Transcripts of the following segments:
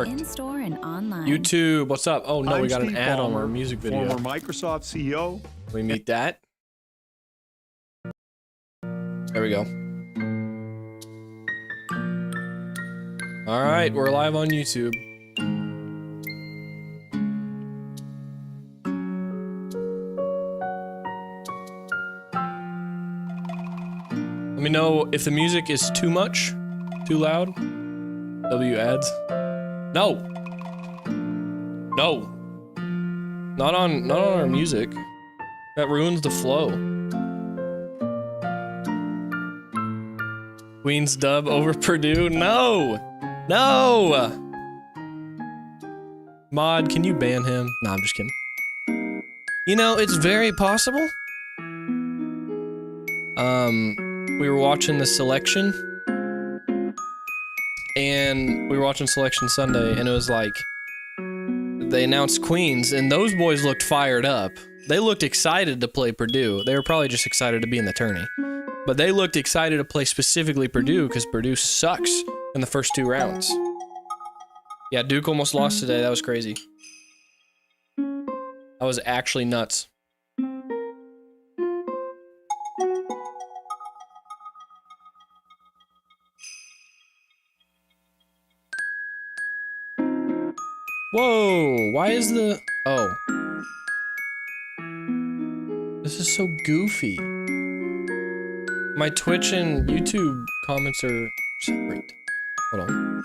In-store and online. YouTube, what's up? Oh no, I'm we got an Steve ad on Ballmer, our music video. Former Microsoft CEO. We meet that. There we go. All right, we're live on YouTube. Let me know if the music is too much, too loud. W ads. No. No. Not on our music. That ruins the flow. Queen's dub over Purdue? No! No! Mod, can you ban him? No, I'm just kidding. You know, it's very possible. We were watching the selection. And we were watching Selection Sunday, and it was like, they announced Queens, and those boys looked fired up. They looked excited to play Purdue. They were probably just excited to be in the tourney. But they looked excited to play specifically Purdue, because Purdue sucks in the first 2 rounds. Yeah, Duke almost lost today. That was crazy. That was actually nuts. Whoa, why is the... Oh. This is so goofy. My Twitch and YouTube comments are separate. Hold on.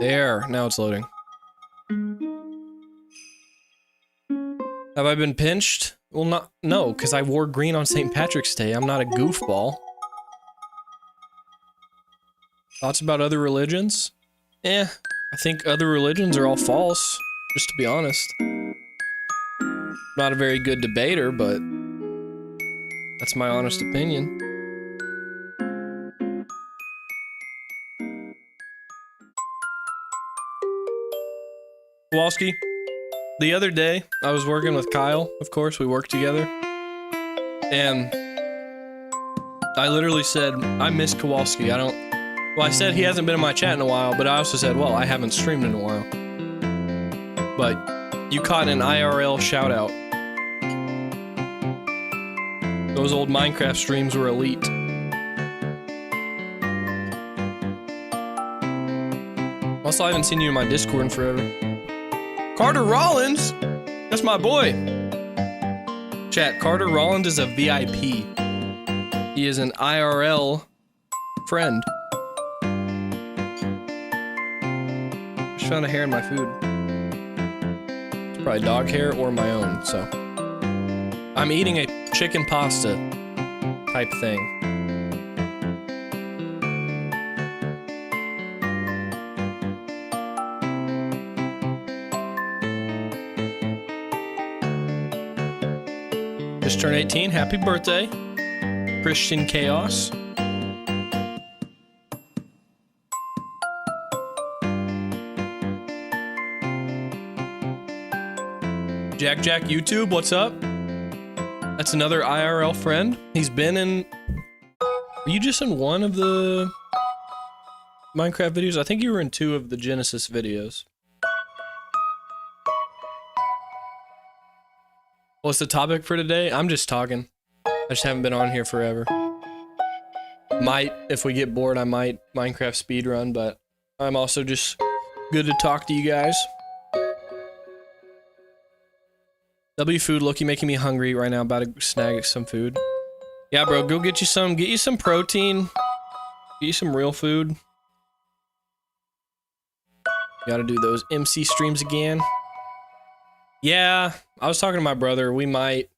There, now it's loading. Have I been pinched? Well, no, because I wore green on St. Patrick's Day. I'm not a goofball. Thoughts about other religions? I think other religions are all false, just to be honest. Not a very good debater, but that's my honest opinion. Kowalski? The other day, I was working with Kyle, of course, we work together, and I literally said, I miss Kowalski, well, I said he hasn't been in my chat in a while, but I also said, well, I haven't streamed in a while. But you caught an IRL shout out. Those old Minecraft streams were elite. Also, I haven't seen you in my Discord in forever. Carter Rollins? That's my boy. Chat, Carter Rollins is a VIP. He is an IRL friend. Just found a hair in my food. It's probably dog hair or my own, so. I'm eating a chicken pasta type thing. Just turned 18, happy birthday, Christian Chaos. Jack YouTube, what's up? That's another IRL friend. He's been in... Were you just in one of the Minecraft videos? I think you were in 2 of the Genesis videos. What's the topic for today? I'm just talking. I just haven't been on here forever. Might, if we get bored, I might Minecraft speedrun, but I'm also just good to talk to you guys. W food, Loki making me hungry right now, about to snag some food. Yeah, bro, go get you some protein. Get you some real food. Gotta do those MC streams again. Yeah, I was talking to my brother. We might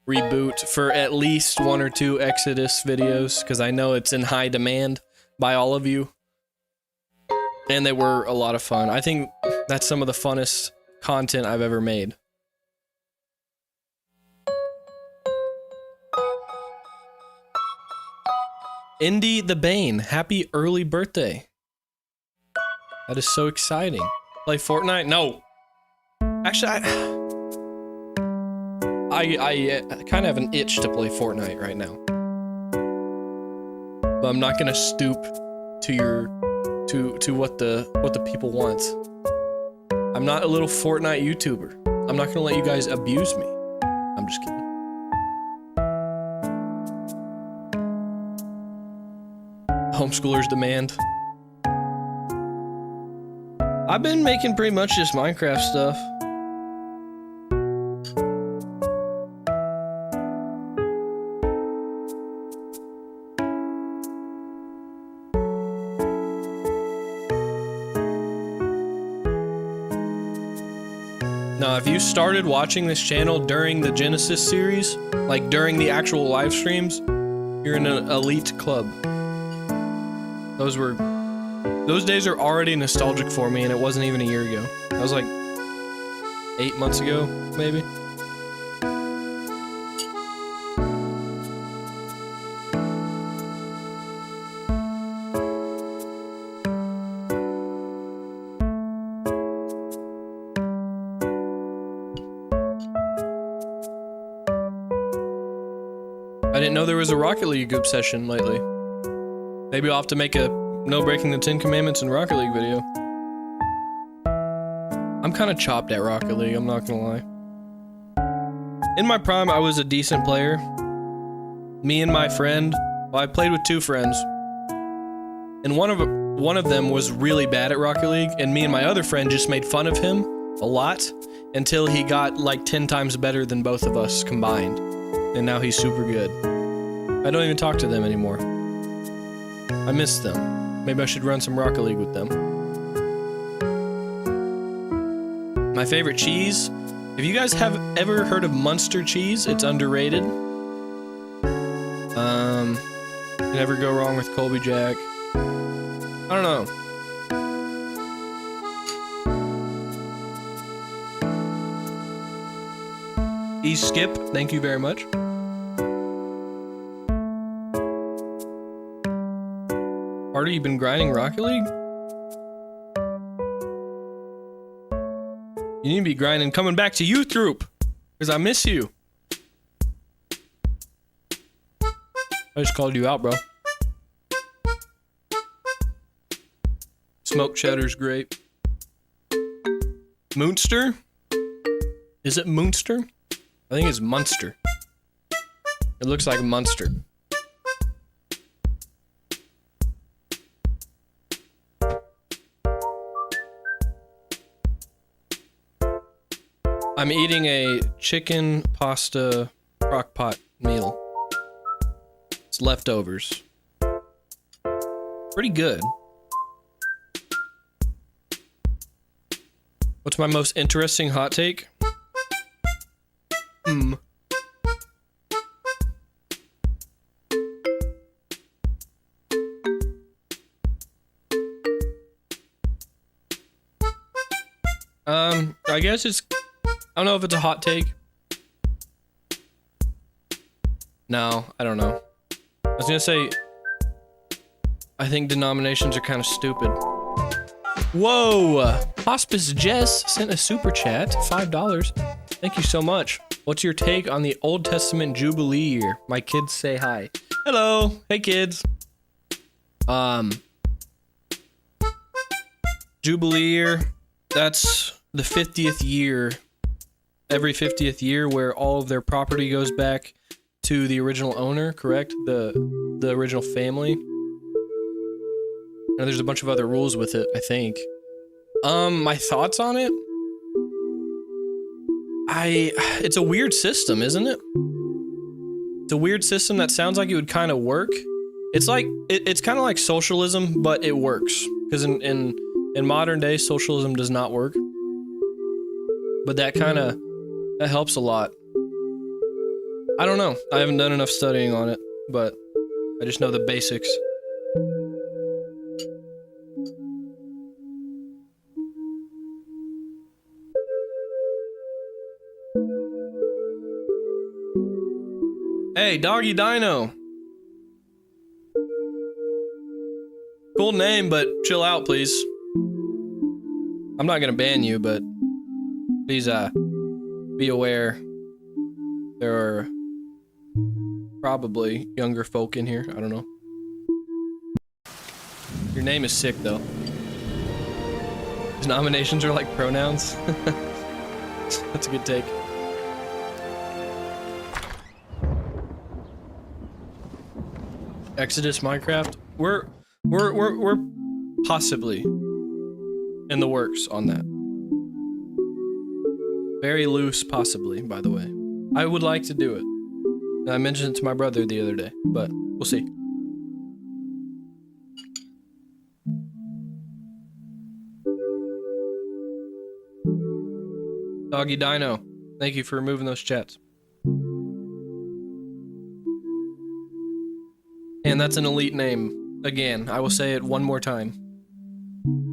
reboot for at least 1 or 2 Exodus videos, because I know it's in high demand by all of you. And they were a lot of fun. I think that's some of the funnest content I've ever made. Indy the Bane, happy early birthday. That is so exciting. Play Fortnite? No. Actually, I kind of have an itch to play Fortnite right now. But I'm not gonna stoop to what the people want. I'm not a little Fortnite YouTuber. I'm not gonna let you guys abuse me. I'm just kidding. Homeschoolers demand. I've been making pretty much just Minecraft stuff. Now, if you started watching this channel during the Genesis series, like during the actual live streams, you're in an elite club. Those days are already nostalgic for me, and it wasn't even a year ago. That was like 8 months ago, maybe. I didn't know there was a Rocket League obsession lately. Maybe I'll have to make a no breaking the 10 commandments in Rocket League video. I'm kind of chopped at Rocket League, I'm not gonna lie. In my prime, I was a decent player. Me and my friend, well, I played with 2 friends. And one of them was really bad at Rocket League, and me and my other friend just made fun of him a lot until he got like 10 times better than both of us combined. And now he's super good. I don't even talk to them anymore. I miss them. Maybe I should run some Rocket League with them. My favorite cheese? If you guys have ever heard of Munster cheese, it's underrated. You never go wrong with Colby Jack. I don't know. Skip, thank you very much. Carter, you been grinding Rocket League? You need to be grinding coming back to youth group, because I miss you. I just called you out, bro. Smoked cheddar's great. Munster? Is it Munster? I think it's Munster. It looks like Munster. I'm eating a chicken pasta crock pot meal. It's leftovers. Pretty good. What's my most interesting hot take? I guess it's, I don't know if it's a hot take. No, I don't know. I was gonna say, I think denominations are kind of stupid. Whoa! Hospice Jess sent a super chat, $5. Thank you so much. What's your take on the Old Testament Jubilee year? My kids say hi. Hello! Hey kids! Jubilee year, that's the 50th year, every 50th year where all of their property goes back to the original owner, correct? The original family. And there's a bunch of other rules with it, I think. My thoughts on it? It's a weird system, isn't it? It's a weird system that sounds like it would kind of work. It's like, it's kind of like socialism, but it works. Because in modern day, socialism does not work. But that helps a lot. I don't know. I haven't done enough studying on it, but I just know the basics. Hey, Doggy Dino. Cool name, but chill out, please. I'm not gonna ban you, but Please be aware there are probably younger folk in here. I don't know. Your name is sick though. His nominations are like pronouns. That's a good take. Exodus Minecraft. We're possibly in the works on that. Very loose, possibly, by the way. I would like to do it. And I mentioned it to my brother the other day, but we'll see. Doggy Dino, thank you for removing those chats. And that's an elite name. Again, I will say it one more time.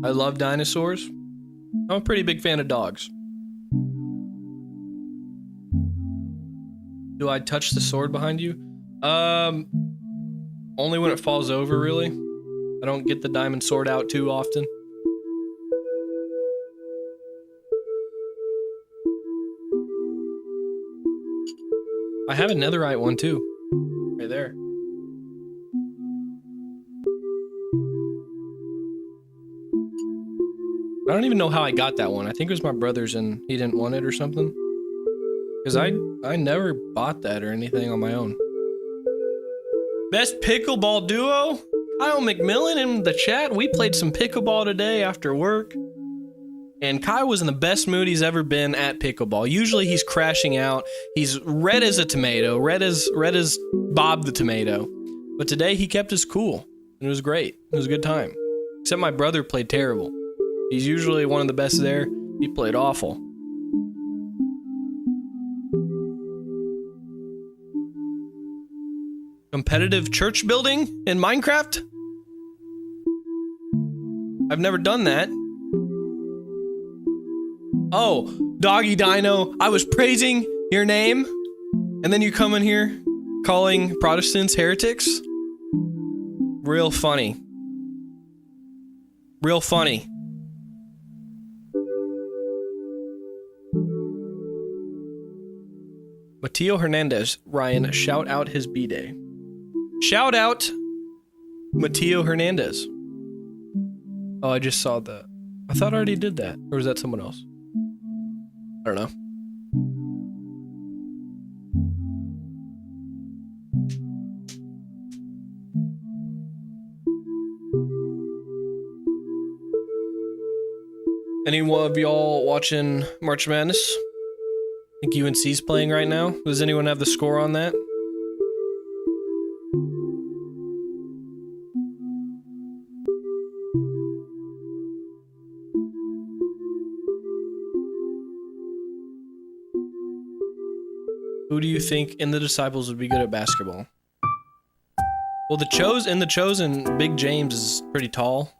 I love dinosaurs. I'm a pretty big fan of dogs. Do I touch the sword behind you? Only when it falls over, really. I don't get the diamond sword out too often. I have a netherite one too. Right there. I don't even know how I got that one. I think it was my brother's and he didn't want it or something. Because I never bought that or anything on my own. Best pickleball duo? Kyle McMillan in the chat. We played some pickleball today after work. And Kyle was in the best mood he's ever been at pickleball. Usually he's crashing out. He's red as a tomato. Red as Bob the Tomato. But today he kept his cool. And it was great. It was a good time. Except my brother played terrible. He's usually one of the best there. He played awful. Competitive church building in Minecraft? I've never done that. Oh, Doggy Dino, I was praising your name, and then you come in here calling Protestants heretics? Real funny. Real funny. Mateo Hernandez, Ryan, shout out his B-Day. Shout out Mateo Hernandez. Oh, I just saw that. I thought I already did that. Or was that someone else? I don't know. Any of y'all watching March Madness? I think UNC's playing right now. Does anyone have the score on that? Who do you think in the Disciples would be good at basketball? Well, in the Chosen, Big James is pretty tall.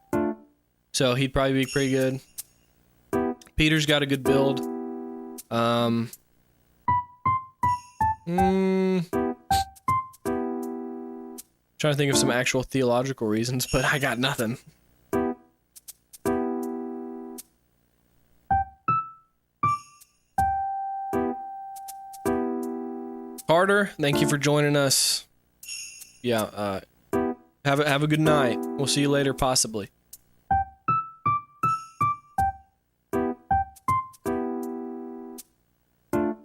So he'd probably be pretty good. Peter's got a good build. Trying to think of some actual theological reasons, but I got nothing. Carter, thank you for joining us. Yeah, have a good night. We'll see you later, possibly.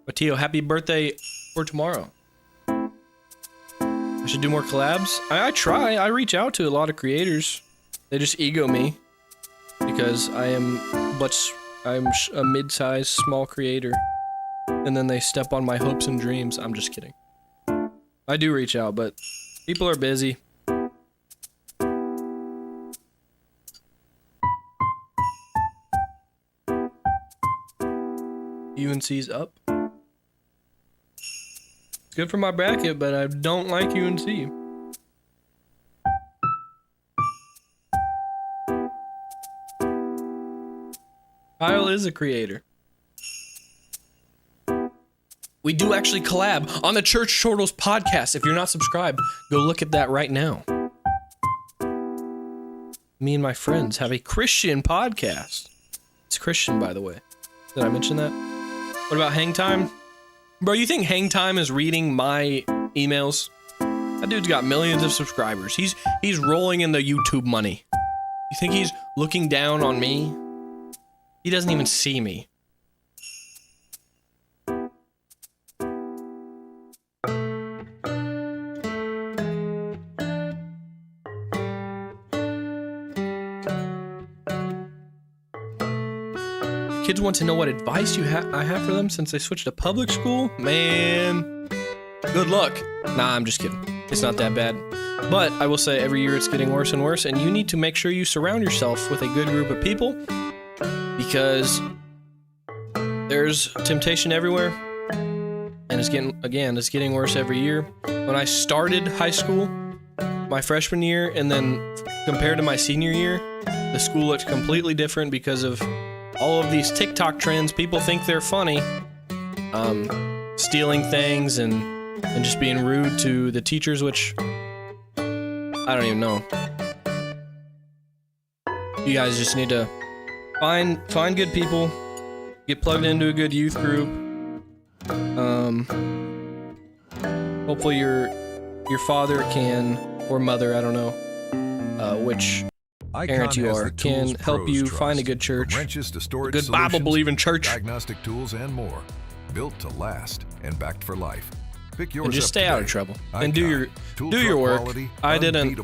Mateo, happy birthday for tomorrow. I should do more collabs. I try. I reach out to a lot of creators. They just ego me because I'm a mid-sized small creator. And then they step on my hopes and dreams. I'm just kidding. I do reach out, but people are busy. UNC's up. It's good for my bracket, but I don't like UNC. Kyle is a creator. We do actually collab on the Church Turtles podcast. If you're not subscribed, go look at that right now. Me and my friends have a Christian podcast. It's Christian, by the way. Did I mention that? What about Hang Time? Bro, you think Hang Time is reading my emails? That dude's got millions of subscribers. He's rolling in the YouTube money. You think he's looking down on me? He doesn't even see me. Kids want to know what advice I have for them since they switched to public school? Man, good luck. Nah, I'm just kidding. It's not that bad. But I will say every year it's getting worse and worse, and you need to make sure you surround yourself with a good group of people because there's temptation everywhere, and it's getting worse every year. When I started high school, my freshman year, and then compared to my senior year, the school looked completely different because of all of these TikTok trends. People think they're funny, stealing things and just being rude to the teachers, which I don't even know. You guys just need to find good people, get plugged into a good youth group. Hopefully your father can, or mother, I don't know, which parent you are, can help you find a good church, a good Bible-believing church, diagnostic tools, and more. Built to last and backed for life. Pick yours and just up stay today. out of trouble and do your work. Quality, I didn't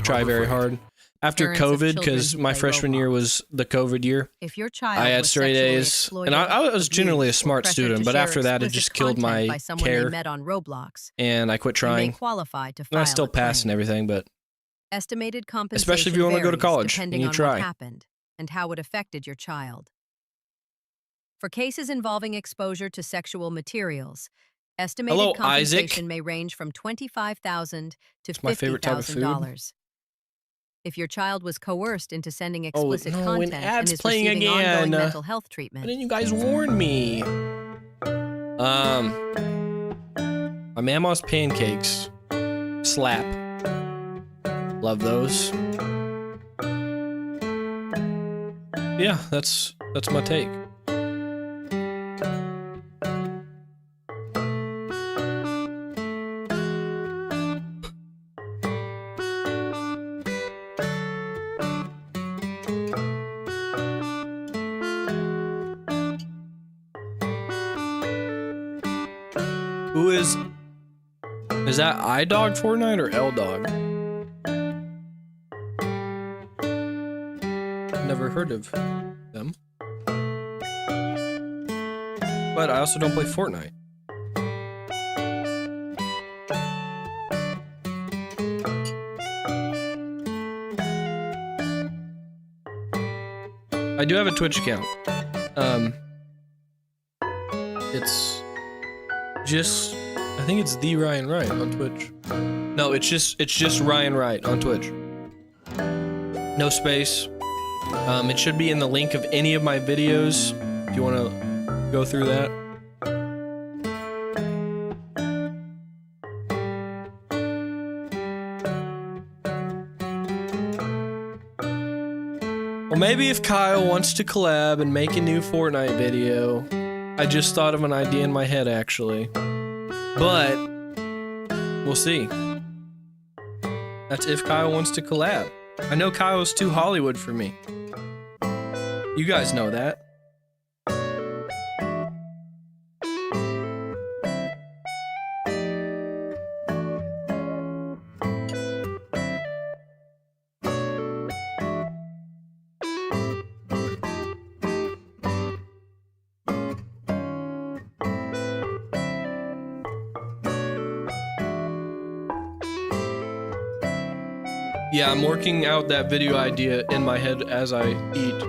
try very hard after COVID because my freshman year was the COVID year. If your child I had straight A's, and I was generally a smart student, but after that it just killed my care, on Roblox, and I quit trying. Qualify to and I still passed and everything, but estimated compensation especially if you want to go to college and you try. What happened and how it affected your child. For cases involving exposure to sexual materials, estimated compensation may range from $25,000 to $50,000. If your child was coerced into sending explicit content and is receiving ongoing mental health treatment. Why didn't you guys warn me? My mama's pancakes. Slap. Love those. Yeah, that's my take. Is that iDog Fortnite or L-Dog? Never heard of them. But I also don't play Fortnite. I do have a Twitch account. It's just, I think it's the Ryan Wright on Twitch. No, it's just Ryan Wright on Twitch. No space. It should be in the link of any of my videos if you want to go through that. Well, maybe if Kyle wants to collab and make a new Fortnite video. I just thought of an idea in my head, actually. But we'll see. That's if Kyle wants to collab. I know Kyle's too Hollywood for me. You guys know that. Yeah, I'm working out that video idea in my head as I eat.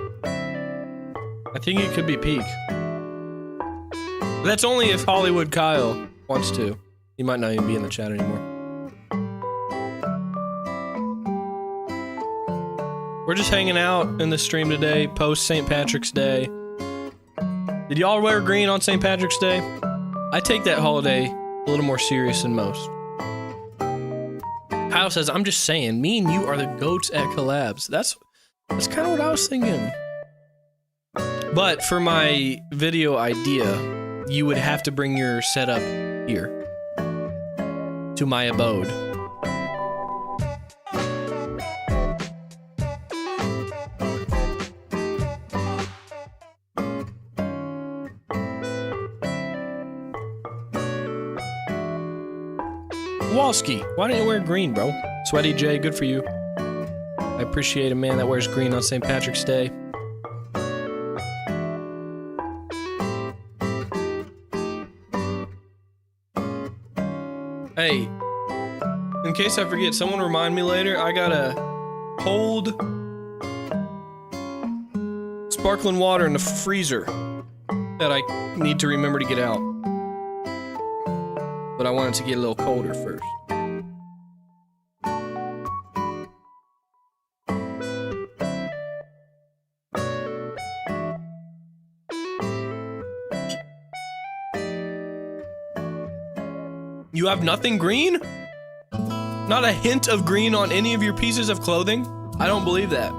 I think it could be peak. But that's only if Hollywood Kyle wants to. He might not even be in the chat anymore. We're just hanging out in the stream today, post St. Patrick's Day. Did y'all wear green on St. Patrick's Day? I take that holiday a little more serious than most. Kyle says, I'm just saying, me and you are the goats at collabs. That's kind of what I was thinking. But for my video idea, you would have to bring your setup here to my abode. Walski, why didn't you wear green, bro? Sweaty J, good for you. I appreciate a man that wears green on St. Patrick's Day. Hey, in case I forget, someone remind me later, I gotta hold sparkling water in the freezer that I need to remember to get out. But I want it to get a little colder first. You have nothing green? Not a hint of green on any of your pieces of clothing? I don't believe that.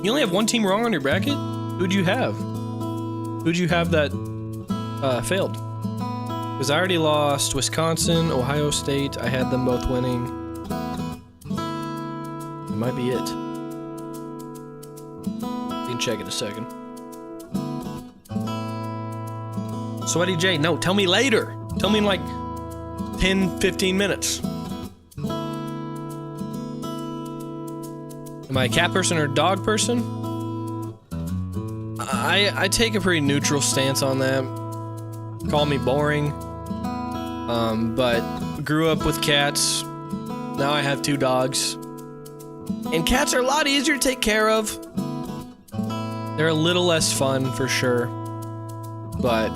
You only have one team wrong on your bracket? Who'd you have? Who'd you have that failed? Because I already lost Wisconsin, Ohio State. I had them both winning. It might be it. You can check in a second. Sweaty J, no, tell me later. Tell me in like 10, 15 minutes. Am I a cat person or a dog person? I take a pretty neutral stance on that. Call me boring. But grew up with cats. Now I have 2 dogs. And cats are a lot easier to take care of. They're a little less fun for sure. But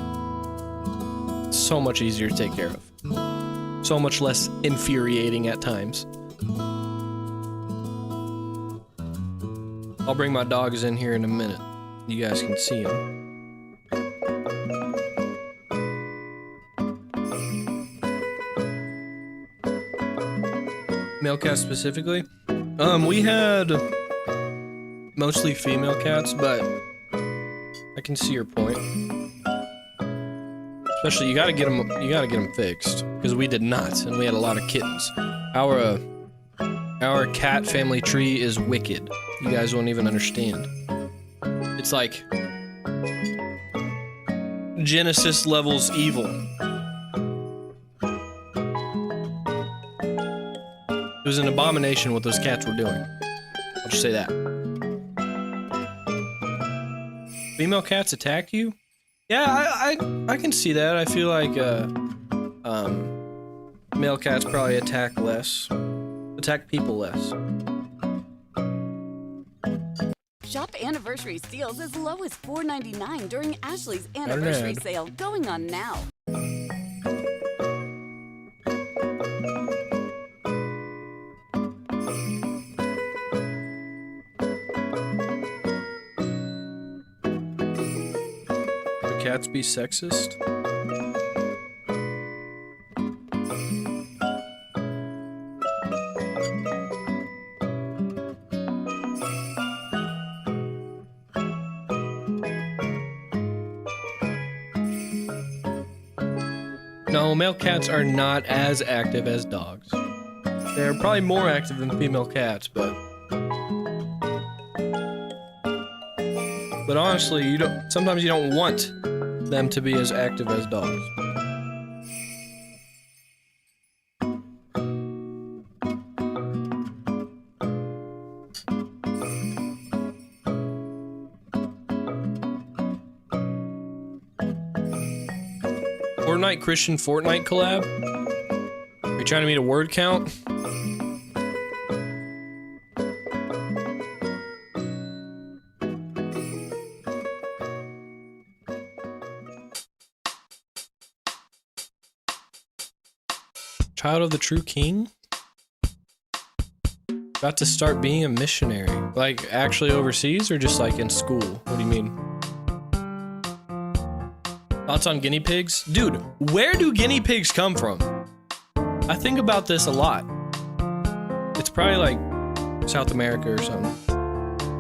so much easier to take care of. So much less infuriating at times. I'll bring my dogs in here in a minute. You guys can see them. Male cats specifically? We had mostly female cats, but I can see your point. Especially, you gotta get them fixed, because we did not, and we had a lot of kittens. Our cat family tree is wicked. You guys won't even understand. It's like Genesis levels evil. It was an abomination what those cats were doing. I'll just say that. Female cats attack you? Yeah, I can see that. I feel like male cats probably attack people less. Shop anniversary steals as low as $4.99 during Ashley's anniversary sale going on now. Do cats be sexist? No, male cats are not as active as dogs. They're probably more active than female cats, but honestly, sometimes you don't want them to be as active as dogs. Fortnite Christian Fortnite collab? Are you trying to meet a word count? Child of the True King? About to start being a missionary. Like actually overseas or just like in school? What do you mean? Thoughts on guinea pigs? Dude, where do guinea pigs come from? I think about this a lot. It's probably like South America or something.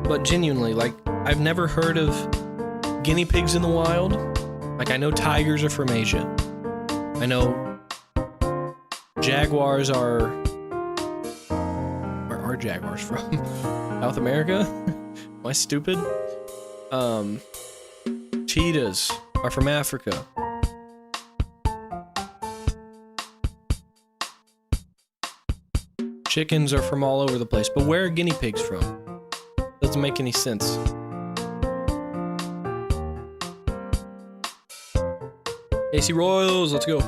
But genuinely, like, I've never heard of guinea pigs in the wild. Like, I know tigers are from Asia. I know jaguars are... Where are jaguars from? South America? Am I stupid? Cheetahs are from Africa. Chickens are from all over the place, but where are guinea pigs from? Doesn't make any sense. AC Royals, let's go.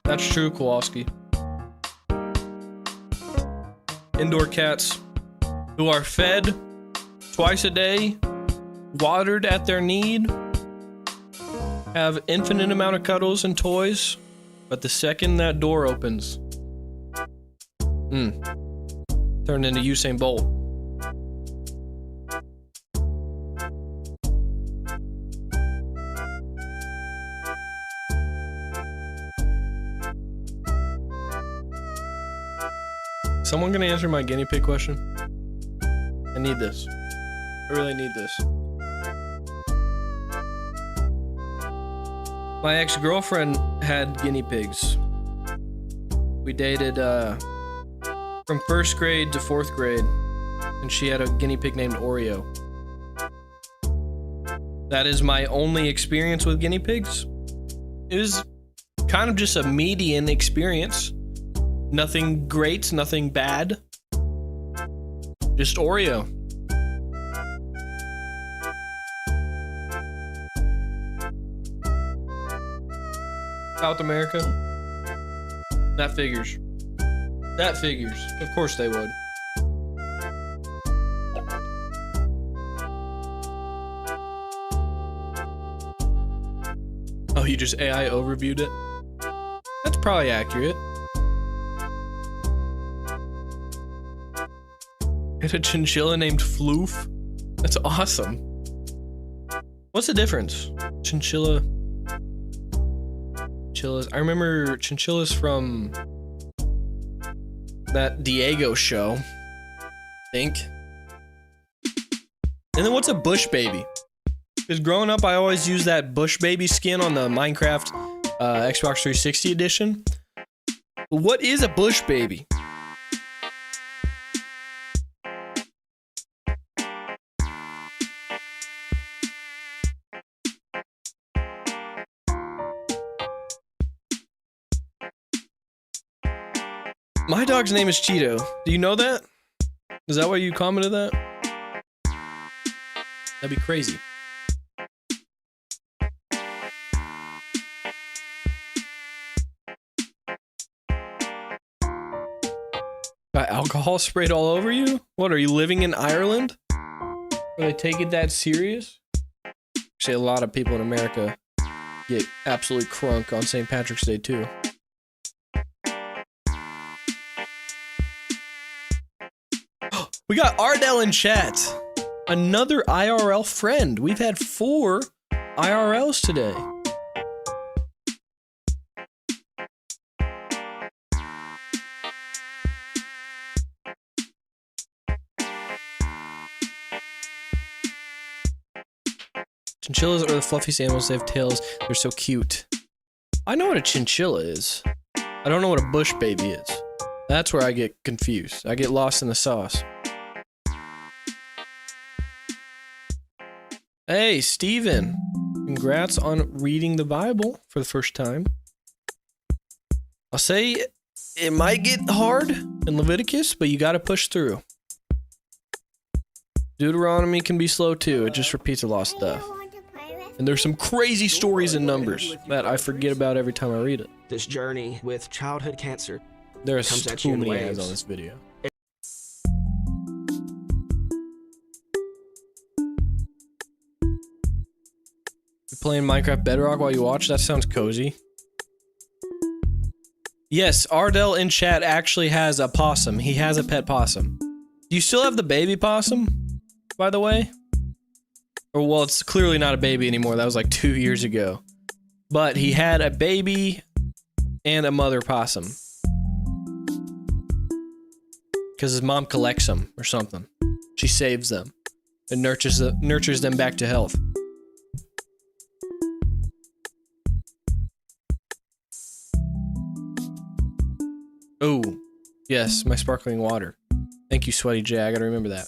That's true, Kowalski. Indoor cats who are fed twice a day, watered at their need, have infinite amount of cuddles and toys, but the second that door opens, turn into Usain Bolt. Someone gonna answer my guinea pig question? I need this. I really need this. My ex-girlfriend had guinea pigs. We dated from 1st grade to 4th grade, and she had a guinea pig named Oreo. That is my only experience with guinea pigs. It was kind of just a median experience. Nothing great, nothing bad. Just Oreo. South America? That figures. That figures. Of course they would. Oh, you just AI overviewed it? That's probably accurate. And a chinchilla named Floof? That's awesome. What's the difference? Chinchillas. I remember chinchillas from that Diego show, I think. And then what's a bush baby? Because growing up, I always used that bush baby skin on the Minecraft Xbox 360 edition. What is a bush baby? My dog's name is Cheeto. Do you know that? Is that why you commented that? That'd be crazy. Got alcohol sprayed all over you? What, are you living in Ireland? Are they taking that serious? Actually, a lot of people in America get absolutely crunk on St. Patrick's Day too. We got Ardell in chat. Another IRL friend. We've had 4 IRLs today. Chinchillas are the fluffiest animals. They have tails. They're so cute. I know what a chinchilla is. I don't know what a bush baby is. That's where I get confused. I get lost in the sauce. Hey, Steven. Congrats on reading the Bible for the first time. I'll say it might get hard in Leviticus, but you gotta push through. Deuteronomy can be slow too. It just repeats a lot of stuff. And there's some crazy stories in Numbers that I forget about every time I read it. This journey with childhood cancer. There's too many ads on this video. You're playing Minecraft Bedrock while you watch? That sounds cozy. Yes, Ardell in chat actually has a possum. He has a pet possum. Do you still have the baby possum, by the way? Or, well, it's clearly not a baby anymore. That was like 2 years ago. But he had a baby and a mother possum. Because his mom collects them or something. She saves them and nurtures them back to health. Oh, yes, my sparkling water. Thank you, Sweaty J. I gotta remember that.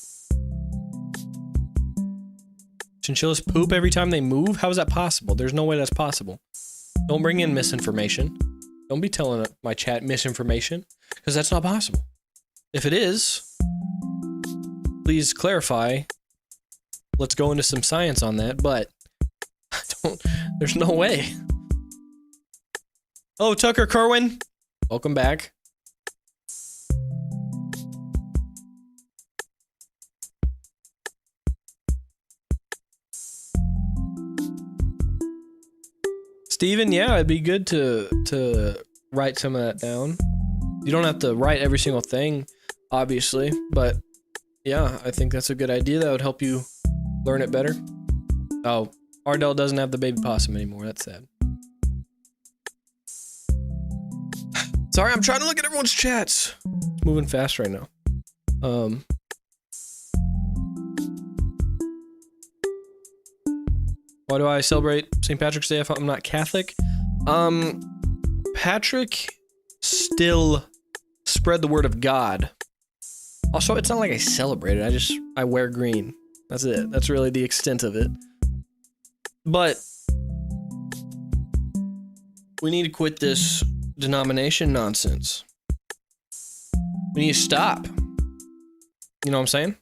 Chinchillas poop every time they move? How is that possible? There's no way that's possible. Don't bring in misinformation. Don't be telling my chat misinformation, because that's not possible. If it is, please clarify. Let's go into some science on that, but there's no way. Oh, Tucker Kerwin, welcome back. Steven, yeah, it'd be good to write some of that down. You don't have to write every single thing, obviously, but yeah, I think that's a good idea. That would help you learn it better. Oh, Ardell doesn't have the baby possum anymore. That's sad. Sorry, I'm trying to look at everyone's chats. It's moving fast right now. Why do I celebrate St. Patrick's Day if I'm not Catholic? Patrick still spread the word of God. Also, it's not like I celebrate it. I wear green. That's it. That's really the extent of it. But we need to quit this denomination nonsense. We need to stop. You know what I'm saying?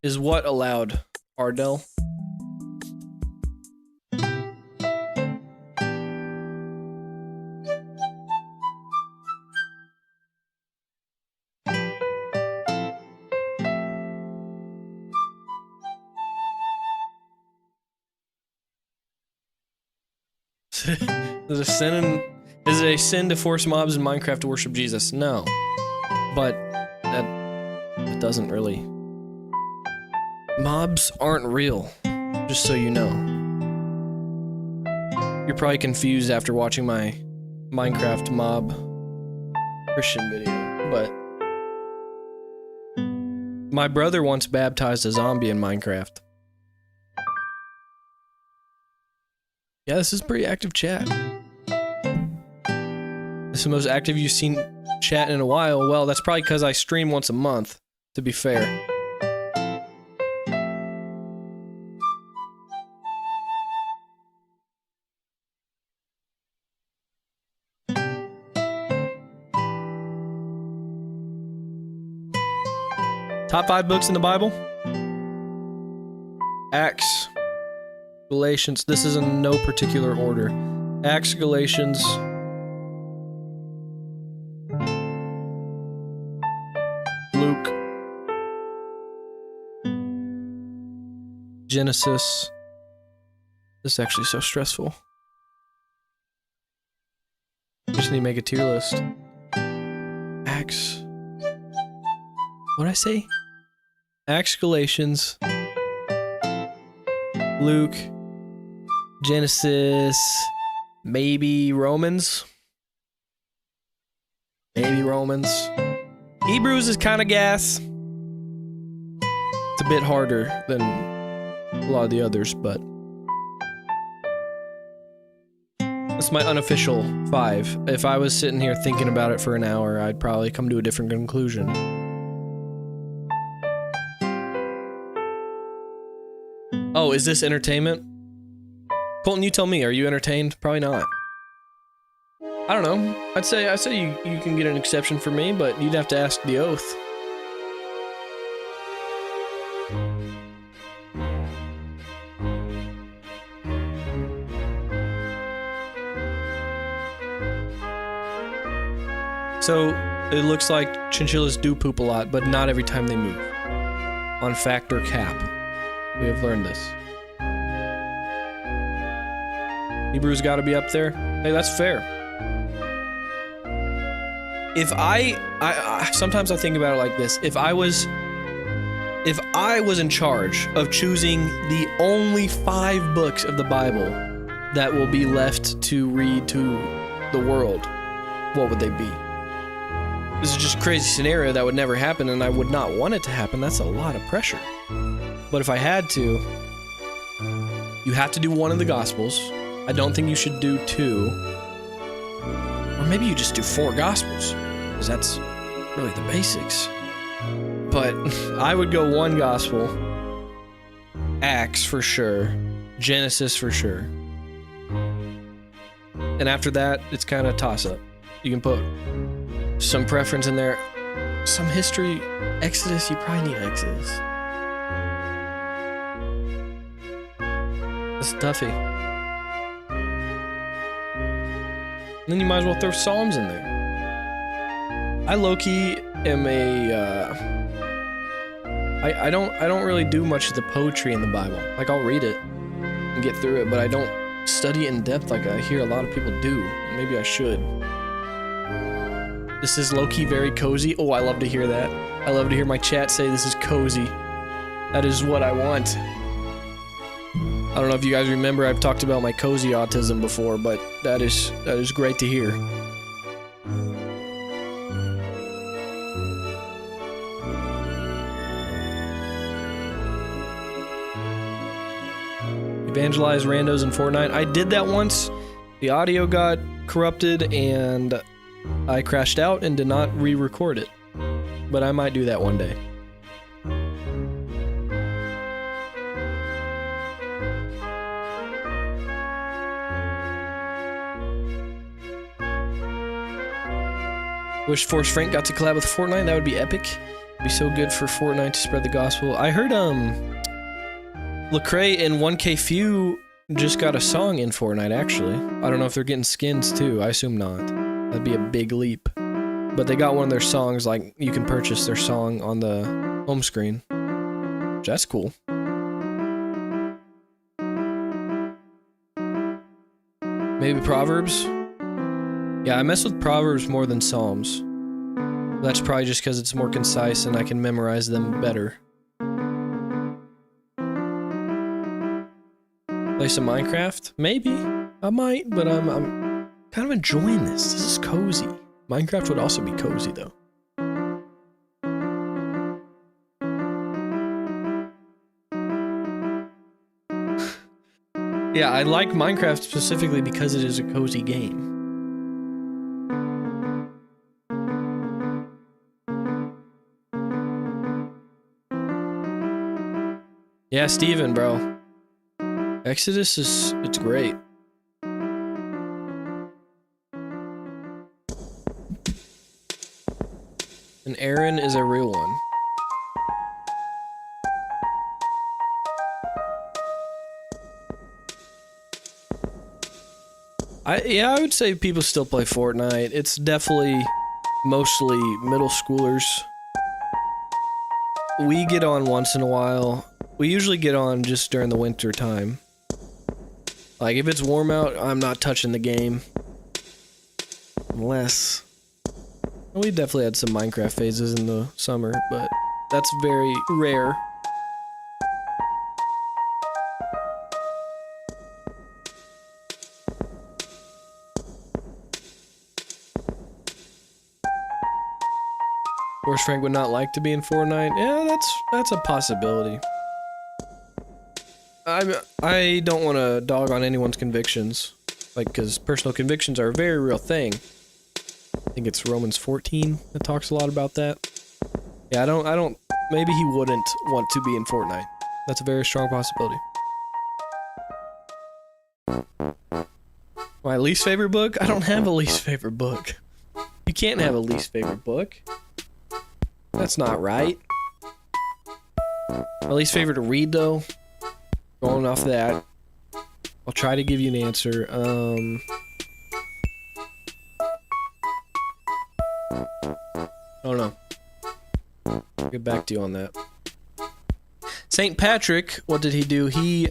Is what allowed, Ardell? Is it a sin to force mobs in Minecraft to worship Jesus? No. But that doesn't really. Mobs aren't real, just so you know. You're probably confused after watching my Minecraft mob Christian video, but my brother once baptized a zombie in Minecraft. Yeah, this is pretty active chat. This is the most active you've seen chat in a while. Well, that's probably because I stream once a month, to be fair. Top 5 books in the Bible? Acts, Galatians. This is in no particular order. Acts, Galatians, Luke, Genesis. This is actually so stressful. I just need to make a tier list. Acts. What'd I say? Acts, Galatians, Luke, Genesis, maybe Romans. Maybe Romans. Hebrews is kind of gas. It's a bit harder than a lot of the others, but that's my unofficial 5. If I was sitting here thinking about it for an hour, I'd probably come to a different conclusion. Oh, is this entertainment? Colton, you tell me, are you entertained? Probably not. I don't know. I'd say you can get an exception for me, but you'd have to ask the oath. So, it looks like chinchillas do poop a lot, but not every time they move. On fact or cap. We have learned this. Hebrews gotta be up there. Hey, that's fair. If I sometimes I think about it like this. If I was if I was in charge of choosing the only 5 books of the Bible that will be left to read to the world, what would they be? This is just a crazy scenario that would never happen, and I would not want it to happen. That's a lot of pressure. But if I had to, you have to do one of the Gospels. I don't think you should do 2. Or maybe you just do 4 Gospels, because that's really the basics. But I would go 1 Gospel, Acts for sure, Genesis for sure. And after that, it's kind of toss-up. You can put some preference in there. Some history, Exodus, you probably need Exodus. That's toughy. And then you might as well throw Psalms in there. I low-key am I don't really do much of the poetry in the Bible. Like, I'll read it and get through it, but I don't study it in depth like I hear a lot of people do. Maybe I should. This is low-key very cozy. Oh, I love to hear that. I love to hear my chat say this is cozy. That is what I want. I don't know if you guys remember, I've talked about my cozy autism before, but that is great to hear. Evangelize randos in Fortnite. I did that once. The audio got corrupted and I crashed out and did not re-record it. But I might do that one day. Wish Force Frank got to collab with Fortnite. That would be epic. It'd be so good for Fortnite to spread the gospel. I heard Lecrae and 1K Few just got a song in Fortnite, actually. I don't know if they're getting skins too. I assume not. That'd be a big leap. But they got one of their songs, like, you can purchase their song on the home screen. That's cool. Maybe Proverbs? Yeah, I mess with Proverbs more than Psalms. That's probably just because it's more concise and I can memorize them better. Play some Minecraft? Maybe. I might, but I'm kind of enjoying this. This is cozy. Minecraft would also be cozy, though. Yeah, I like Minecraft specifically because it is a cozy game. Yeah, Steven, bro. Exodus it's great. And Aaron is a real one. I would say people still play Fortnite. It's definitely mostly middle schoolers. We get on once in a while. We usually get on just during the winter time. Like, if it's warm out, I'm not touching the game. Unless... We definitely had some Minecraft phases in the summer, but that's very rare. Of course, Frank would not like to be in Fortnite. Yeah, that's a possibility. I don't want to dog on anyone's convictions, like, because personal convictions are a very real thing. I think it's Romans 14 that talks a lot about that. Yeah, I don't. Maybe he wouldn't want to be in Fortnite. That's a very strong possibility. My least favorite book? I don't have a least favorite book. You can't have a least favorite book. That's not right. My least favorite to read, though. Going off that, I'll try to give you an answer. I don't know. I'll get back to you on that. St. Patrick, what did he do? He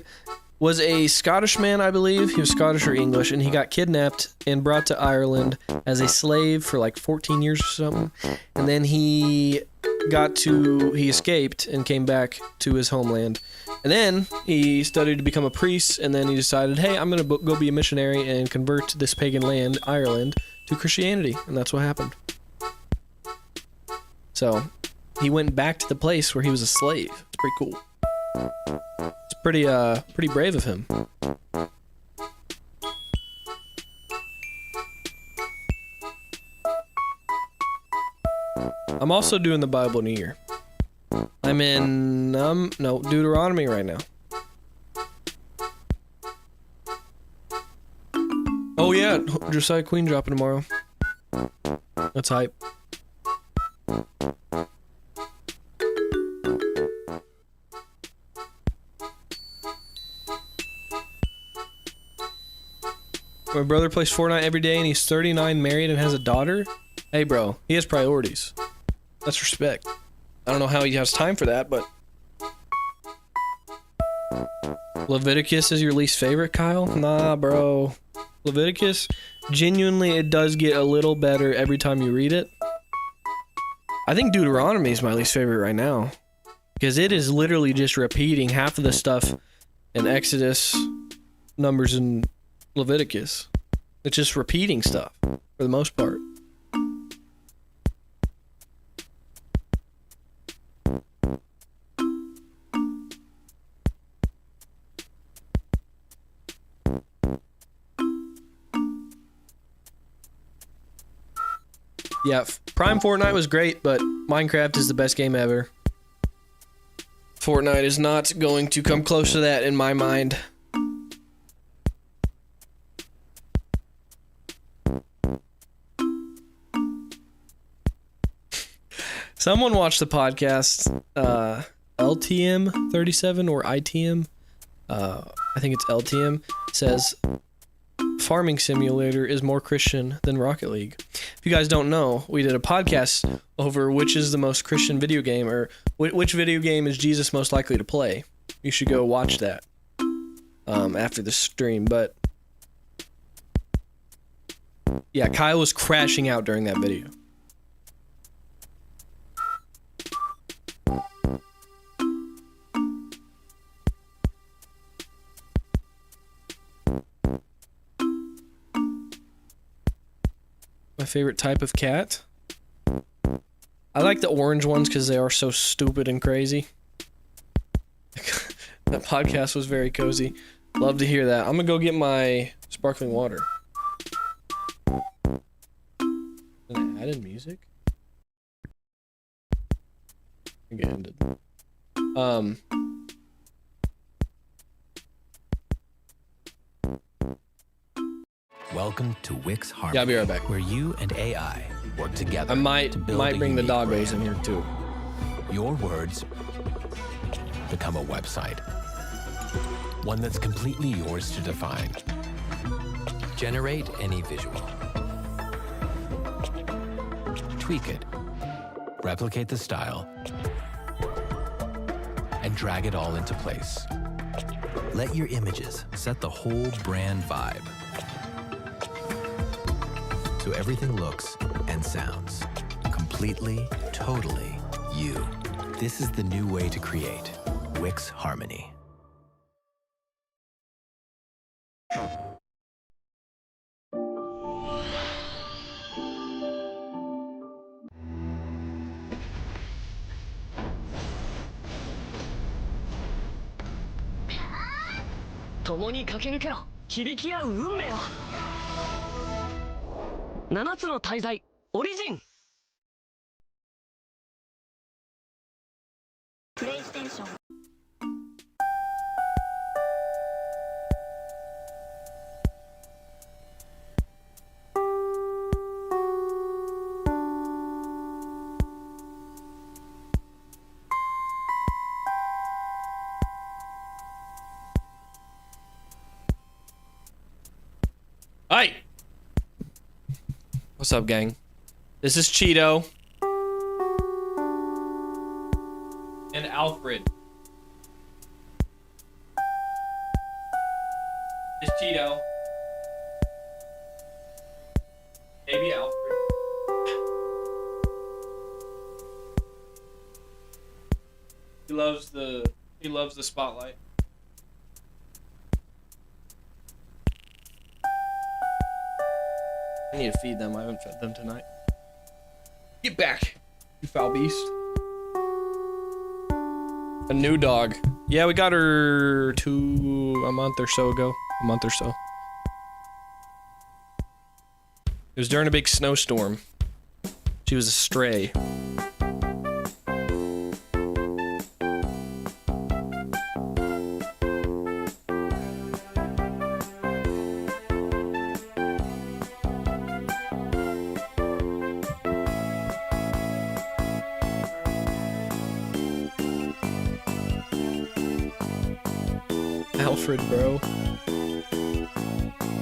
was a Scottish man, I believe. He was Scottish or English, and he got kidnapped and brought to Ireland as a slave for like 14 years or something. And then he he escaped and came back to his homeland. And then he studied to become a priest, and then he decided, hey, I'm going to go be a missionary and convert this pagan land, Ireland, to Christianity. And that's what happened. So he went back to the place where he was a slave. It's pretty cool. It's pretty brave of him. I'm also doing the Bible in a year. I'm in Deuteronomy right now. Oh yeah, Josiah Queen dropping tomorrow. That's hype. My brother plays Fortnite every day and he's 39, married, and has a daughter. Hey bro, he has priorities. That's respect. I don't know how he has time for that, but... Leviticus is your least favorite, Kyle? Nah, bro. Leviticus, genuinely, it does get a little better every time you read it. I think Deuteronomy is my least favorite right now. Because it is literally just repeating half of the stuff in Exodus, Numbers, and Leviticus. It's just repeating stuff, for the most part. Yeah, Prime Fortnite was great, but Minecraft is the best game ever. Fortnite is not going to come close to that in my mind. Someone watched the podcast, LTM 37 or ITM. I think it's LTM. Says Farming Simulator is more Christian than Rocket League. If you guys don't know, we did a podcast over which is the most Christian video game, or which video game is Jesus most likely to play. You should go watch that after the stream. But yeah, Kyle was crashing out during that video. My favorite type of cat? I like the orange ones because they are so stupid and crazy. That podcast was very cozy. Love to hear that. I'm gonna go get my sparkling water. An added music? I think it ended. Welcome to Wix Harmony. Yeah, I'll be right back. Where you and AI work together. I might to build bring the unique doggos in brand. here too. Your words become a website. One that's completely yours to define. Generate any visual. Tweak it. Replicate the style. And drag it all into place. Let your images set the whole brand vibe. So everything looks and sounds completely, totally you. This is the new way to create Wix Harmony. Hi! What's up, gang? This is Cheeto. And Alfred. This is Cheeto. Maybe Alfred. He loves the spotlight. I need to feed them. I haven't fed them tonight. Get back, you foul beast. A new dog. Yeah, we got her a month or so ago. A month or so. It was during a big snowstorm. She was a stray. Alfred, bro.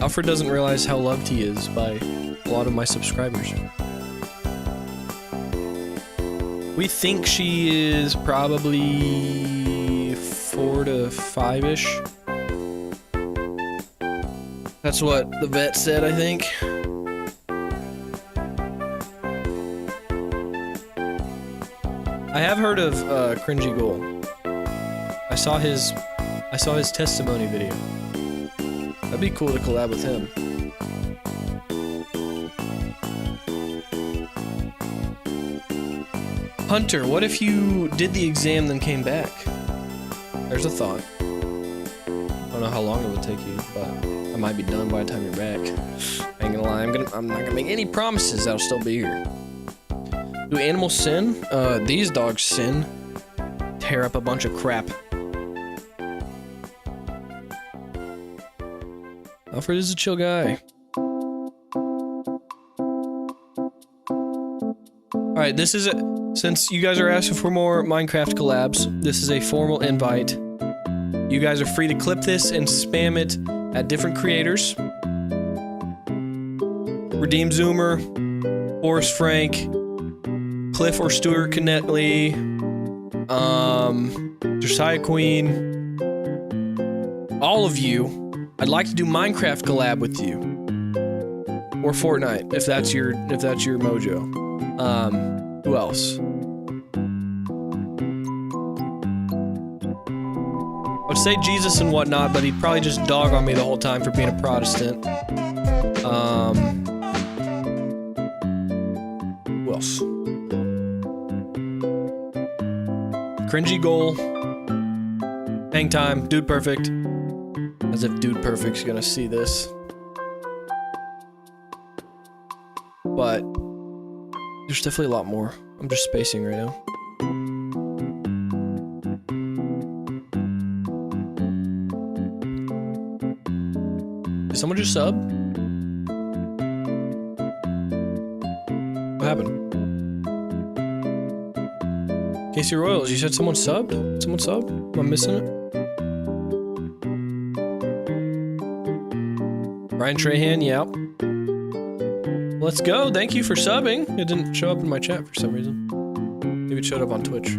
Alfred doesn't realize how loved he is by a lot of my subscribers. We think she is probably 4 to 5-ish. That's what the vet said, I think. I have heard of Cringy Ghoul. I saw his testimony video. That'd be cool to collab with him. Hunter, what if you did the exam then came back? There's a thought. I don't know how long it would take you, but I might be done by the time you're back. I ain't gonna lie, I'm not gonna make any promises I'll still be here. Do animals sin? These dogs sin. Tear up a bunch of crap. Alfred is a chill guy. Alright, this is it. Since you guys are asking for more Minecraft collabs, this is a formal invite. You guys are free to clip this and spam it at different creators. Redeem Zoomer, Forrest Frank, Cliff or Stuart Connectley, Josiah Queen, all of you. I'd like to do Minecraft collab with you, or Fortnite if that's your mojo. Who else? I would say Jesus and whatnot, but he'd probably just dog on me the whole time for being a Protestant. Who else? Cringy Goal. Hang Time. Dude Perfect. As if Dude Perfect's gonna see this. But there's definitely a lot more. I'm just spacing right now. Did someone just sub? What happened? Casey Royals, you said someone subbed? Someone subbed? Am I missing it? Ryan Trahan, yeah. Let's go. Thank you for subbing. It didn't show up in my chat for some reason. Maybe it showed up on Twitch.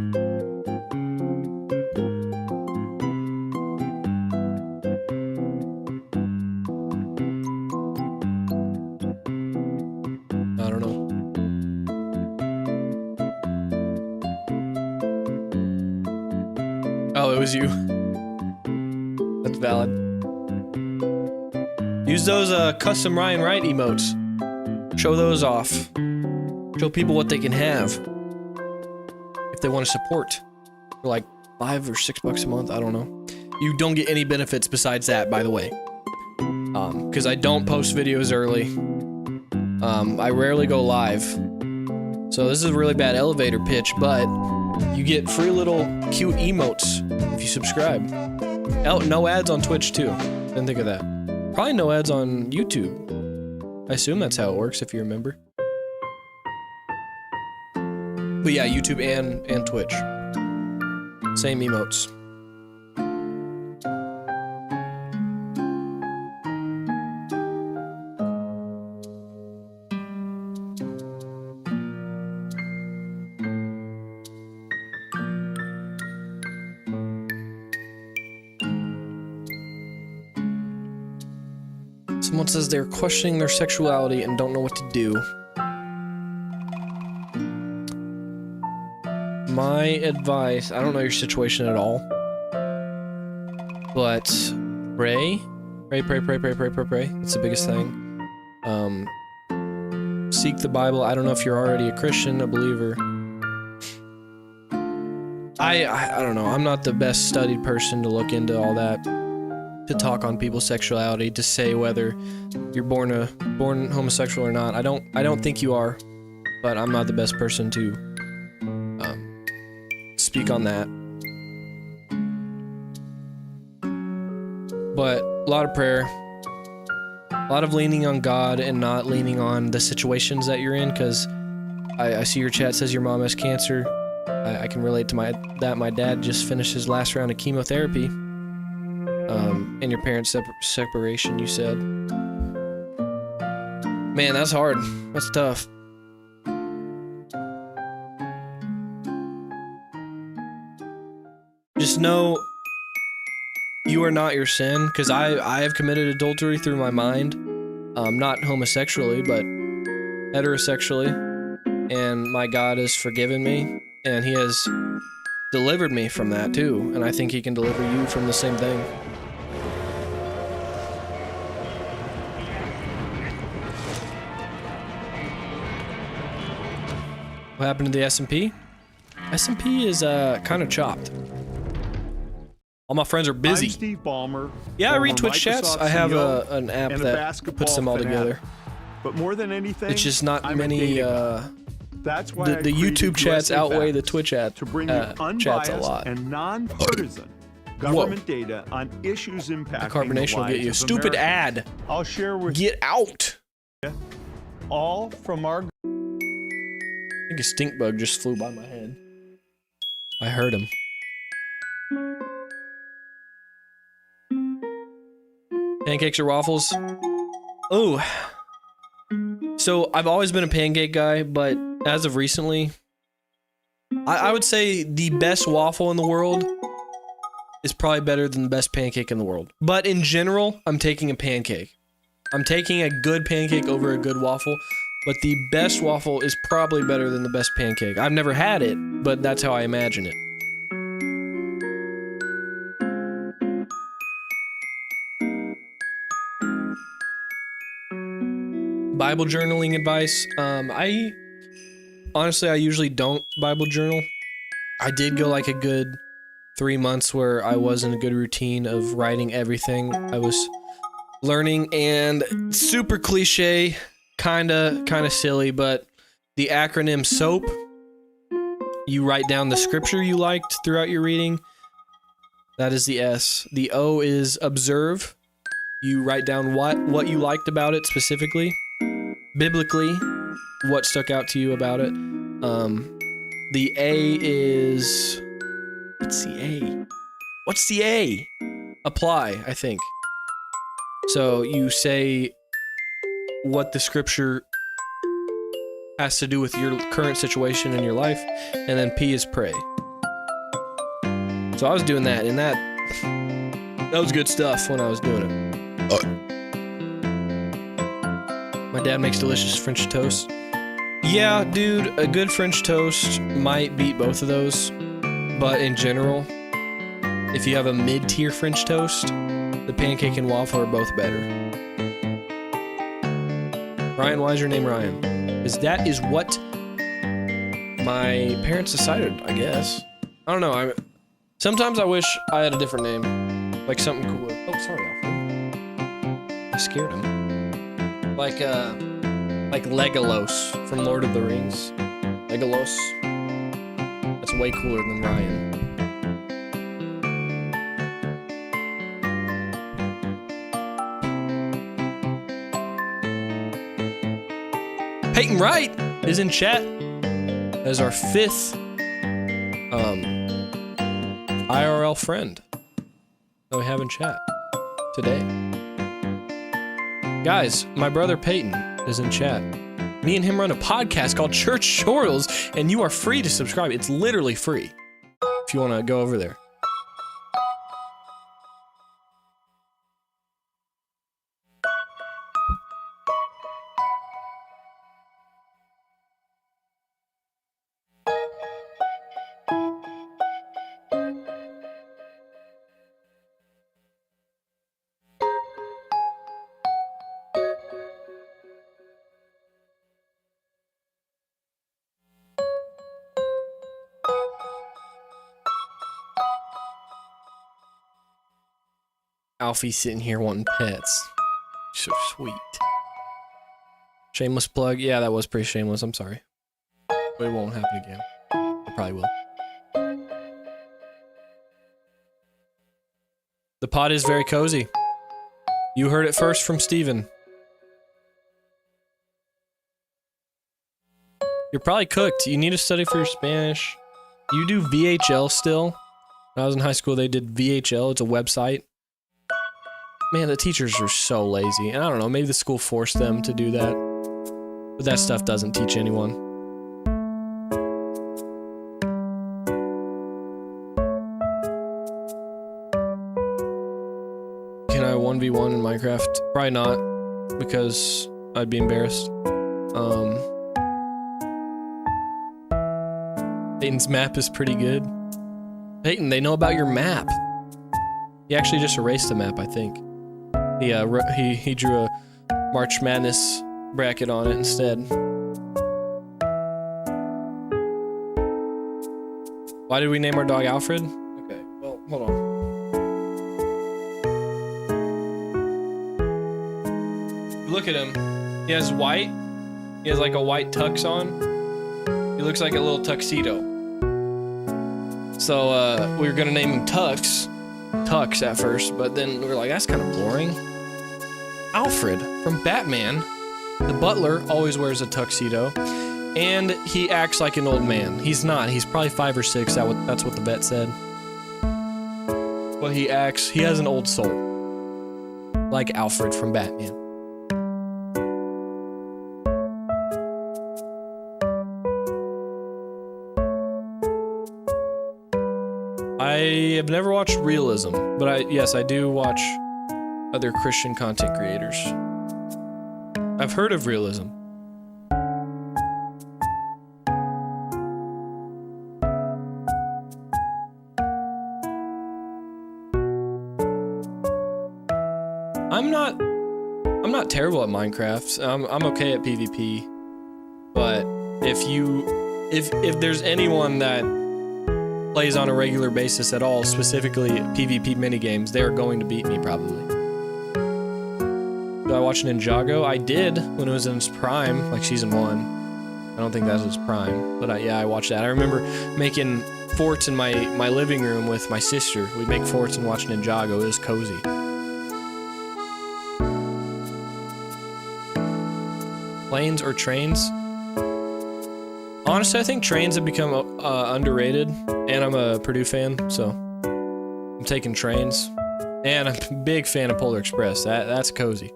I don't know. Oh, it was you. That's valid. Use those custom Ryan Wright emotes. Show those off. Show people what they can have if they want to support for like $5 or $6 a month. I don't know. You don't get any benefits besides that, by the way. Because I don't post videos early. I rarely go live. So this is a really bad elevator pitch, but you get free little cute emotes if you subscribe. No ads on Twitch too. Didn't think of that. Probably no ads on YouTube. I assume that's how it works if you're a member. But yeah, YouTube and Twitch. Same emotes. Someone says they're questioning their sexuality and don't know what to do. my advice, I don't know your situation at all, but pray. Pray. It's the biggest thing. Seek the Bible. I don't know if you're already a Christian, a believer. I don't know. I'm not the best studied person to look into all that, to talk on people's sexuality, to say whether you're born homosexual or not. I don't think you are, but I'm not the best person to speak on that. But a lot of prayer, a lot of leaning on God and not leaning on the situations that you're in, because I see your chat says your mom has cancer. I can relate to that. My dad just finished his last round of chemotherapy. And your parents' separation, you said. Man, that's hard. That's tough. Just know you are not your sin, because I have committed adultery through my mind. Not homosexually, but heterosexually. And my God has forgiven me, and he has delivered me from that too. And I think he can deliver you from the same thing. What happened to the S&P? S&P is kind of chopped. All my friends are busy. I'm Steve Ballmer. Yeah, I read Twitch chats. I have an app that puts them all together. But more than anything, it's just not many. That's why the YouTube chats outweigh the Twitch chats to bring you chats a unbiased lot. and non-partisan government data on issues impacting the carbonation will get you. Stupid ad. I'll share with Get out. all from our. I think a stink bug just flew by my head. I heard him. Pancakes or waffles? Oh. So I've always been a pancake guy, but as of recently, I would say the best waffle in the world is probably better than the best pancake in the world. But in general, I'm taking a pancake. I'm taking a good pancake over a good waffle, but the best waffle is probably better than the best pancake. I've never had it, but that's how I imagine it. Bible journaling advice. I usually don't Bible journal. I did go like a good 3 months where I was in a good routine of writing everything I was learning, and super cliche, kinda silly, but the acronym SOAP. You write down the scripture you liked throughout your reading. That is the S. The O is observe. You write down what you liked about it specifically. Biblically, what stuck out to you about it. The A is... What's the A? What's the A? Apply, I think. So you say what the scripture has to do with your current situation in your life, and then P is pray. So I was doing that, and that was good stuff when I was doing it. My dad makes delicious French toast. Yeah, dude, a good French toast might beat both of those. But in general, if you have a mid-tier French toast, the pancake and waffle are both better. Ryan, why is your name Ryan? Because that is what my parents decided, I guess. I don't know. Sometimes I wish I had a different name. Like something cooler. Oh, sorry, Alfred. I scared him. Like Legolas from Lord of the Rings. Legolas. That's way cooler than Ryan. Peyton Wright is in chat as our 5th IRL friend that we have in chat today. Guys, my brother Peyton is in chat. Me and him run a podcast called Church Shortles, and you are free to subscribe. It's literally free if you want to go over there. Alfie sitting here wanting pets. So sweet. Shameless plug. Yeah, that was pretty shameless. I'm sorry. But it won't happen again. It probably will. The pod is very cozy. You heard it first from Steven. You're probably cooked. You need to study for your Spanish. You do VHL still? When I was in high school, they did VHL. It's a website. Man, the teachers are so lazy. And I don't know, maybe the school forced them to do that. But that stuff doesn't teach anyone. Can I 1v1 in Minecraft? Probably not, because I'd be embarrassed. Peyton's map is pretty good. Peyton, they know about your map. He actually just erased the map, I think. He drew a March Madness bracket on it instead. Why did we name our dog Alfred? Okay, well, hold on. Look at him. He has white. He has like a white tux on. He looks like a little tuxedo. So we were gonna name him Tux at first, but then we were like, that's kind of boring. Alfred from Batman, the butler, always wears a tuxedo, and he acts like an old man. He's not. He's probably 5 or 6. That's what the vet said. But he has an old soul, like Alfred from Batman. I have never watched Realism, but I do watch other Christian content creators. I've heard of Realism. I'm not terrible at Minecraft. I'm okay at PvP, but if there's anyone that plays on a regular basis at all, specifically PvP minigames, they're going to beat me probably. Do I watch Ninjago? I did when it was in its prime, like season 1. I don't think that was its prime, but I watched that. I remember making forts in my living room with my sister. We'd make forts and watch Ninjago. It was cozy. Planes or trains? Honestly, I think trains have become underrated, and I'm a Purdue fan, so I'm taking trains. And I'm a big fan of Polar Express. That's cozy.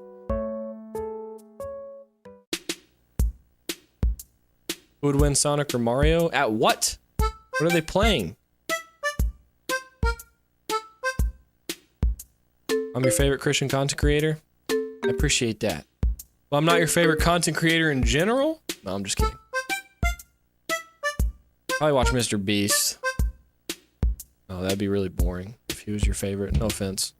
Who would win, Sonic or Mario? At what? What are they playing? I'm your favorite Christian content creator? I appreciate that. Well, I'm not your favorite content creator in general? No, I'm just kidding. Probably watch Mr. Beast. Oh, that'd be really boring if he was your favorite. No offense.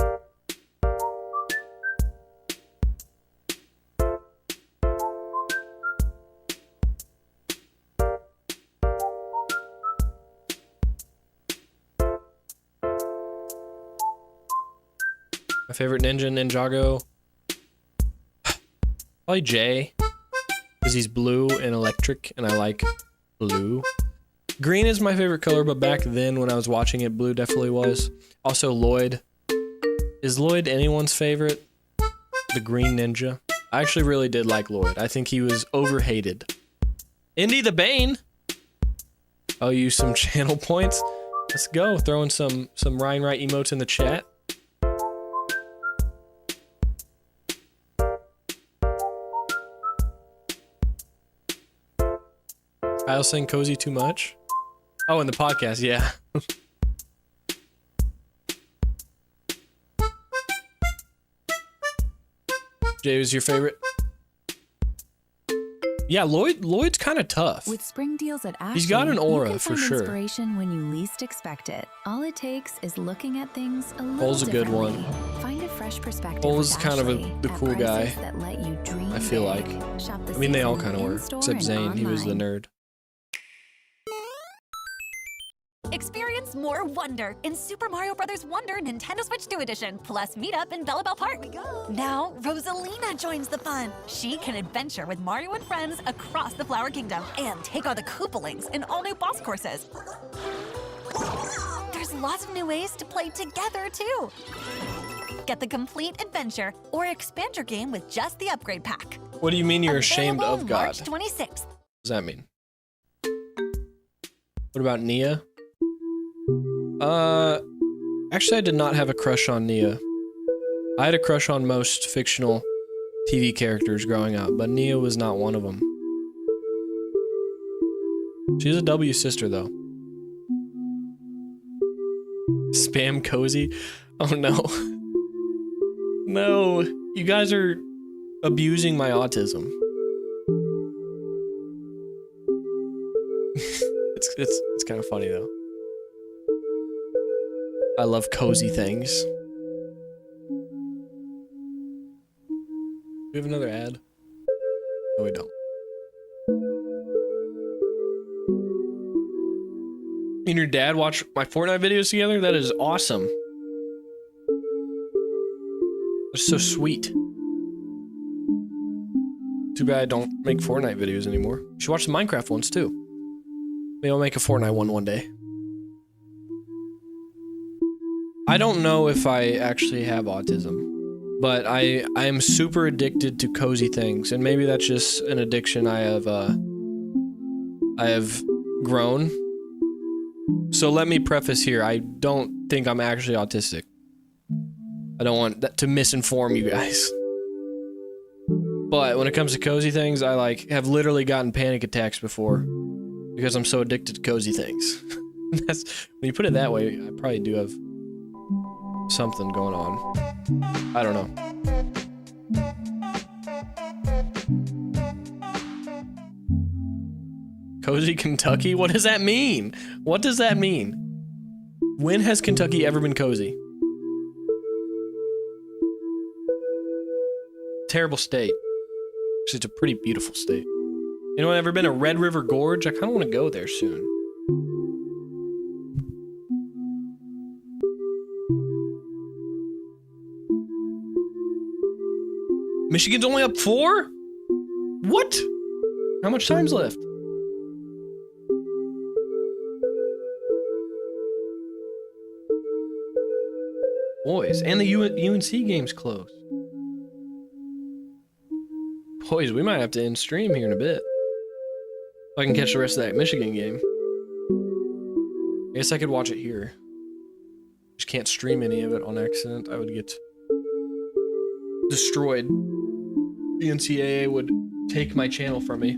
My favorite ninja, Ninjago. Probably Jay. Because he's blue and electric, and I like blue. Green is my favorite color, but back then when I was watching it, blue definitely was. Also Lloyd. Is Lloyd anyone's favorite? The Green Ninja. I actually really did like Lloyd. I think he was overhated. Indy the Bane. I'll use some channel points. Let's go. Throwing some Ryan Wright emotes in the chat. Kyle saying cozy too much? Oh, in the podcast, yeah. Jay was your favorite? Yeah, Lloyd's kind of tough. With spring deals at Ashley, he's got an aura you can for find sure. Inspiration when you least expect it. All it takes is looking at things a little Cole's a good one. Find a fresh perspective. Cole is with kind of Ashley the cool guy. that let you dream I feel big. like. Shop the I mean, they all season kind of were, in-store except and Zane. He was the online. nerd. Experience more wonder in Super Mario Bros. Wonder Nintendo Switch 2 Edition, plus meet up in Bellabelle Park. Here we go. Now, Rosalina joins the fun. She can adventure with Mario and friends across the Flower Kingdom and take on the Koopalings in all new boss courses. There's lots of new ways to play together, too. Get the complete adventure or expand your game with just the upgrade pack. What do you mean you're ashamed Available of God? March 26th. What does that mean? What about Nia? Actually, I did not have a crush on Nia. I had a crush on most fictional TV characters growing up, but Nia was not one of them. She's a W sister, though. Spam cozy? Oh no. No, you guys are abusing my autism. It's kind of funny though. I love cozy things. Do we have another ad? No, we don't. Me and your dad watch my Fortnite videos together? That is awesome. That's so sweet. Too bad I don't make Fortnite videos anymore. You should watch the Minecraft ones too. Maybe I'll make a Fortnite one day. I don't know if I actually have autism, but I am super addicted to cozy things, and maybe that's just an addiction I have grown. So let me preface here, I don't think I'm actually autistic. I don't want that to misinform you guys. But when it comes to cozy things, I have literally gotten panic attacks before because I'm so addicted to cozy things. That's, when you put it that way, I probably do have something going on. I don't know. Cozy Kentucky? What does that mean? What does that mean? When has Kentucky ever been cozy? Terrible state. Actually, it's a pretty beautiful state. Anyone ever been to Red River Gorge? I kind of want to go there soon. Michigan's only up 4? What? How much time's left? Boys, and the UNC game's close. Boys, we might have to end stream here in a bit. If I can catch the rest of that Michigan game. I guess I could watch it here. Just can't stream any of it on accident. I would get destroyed. The NCAA would take my channel from me.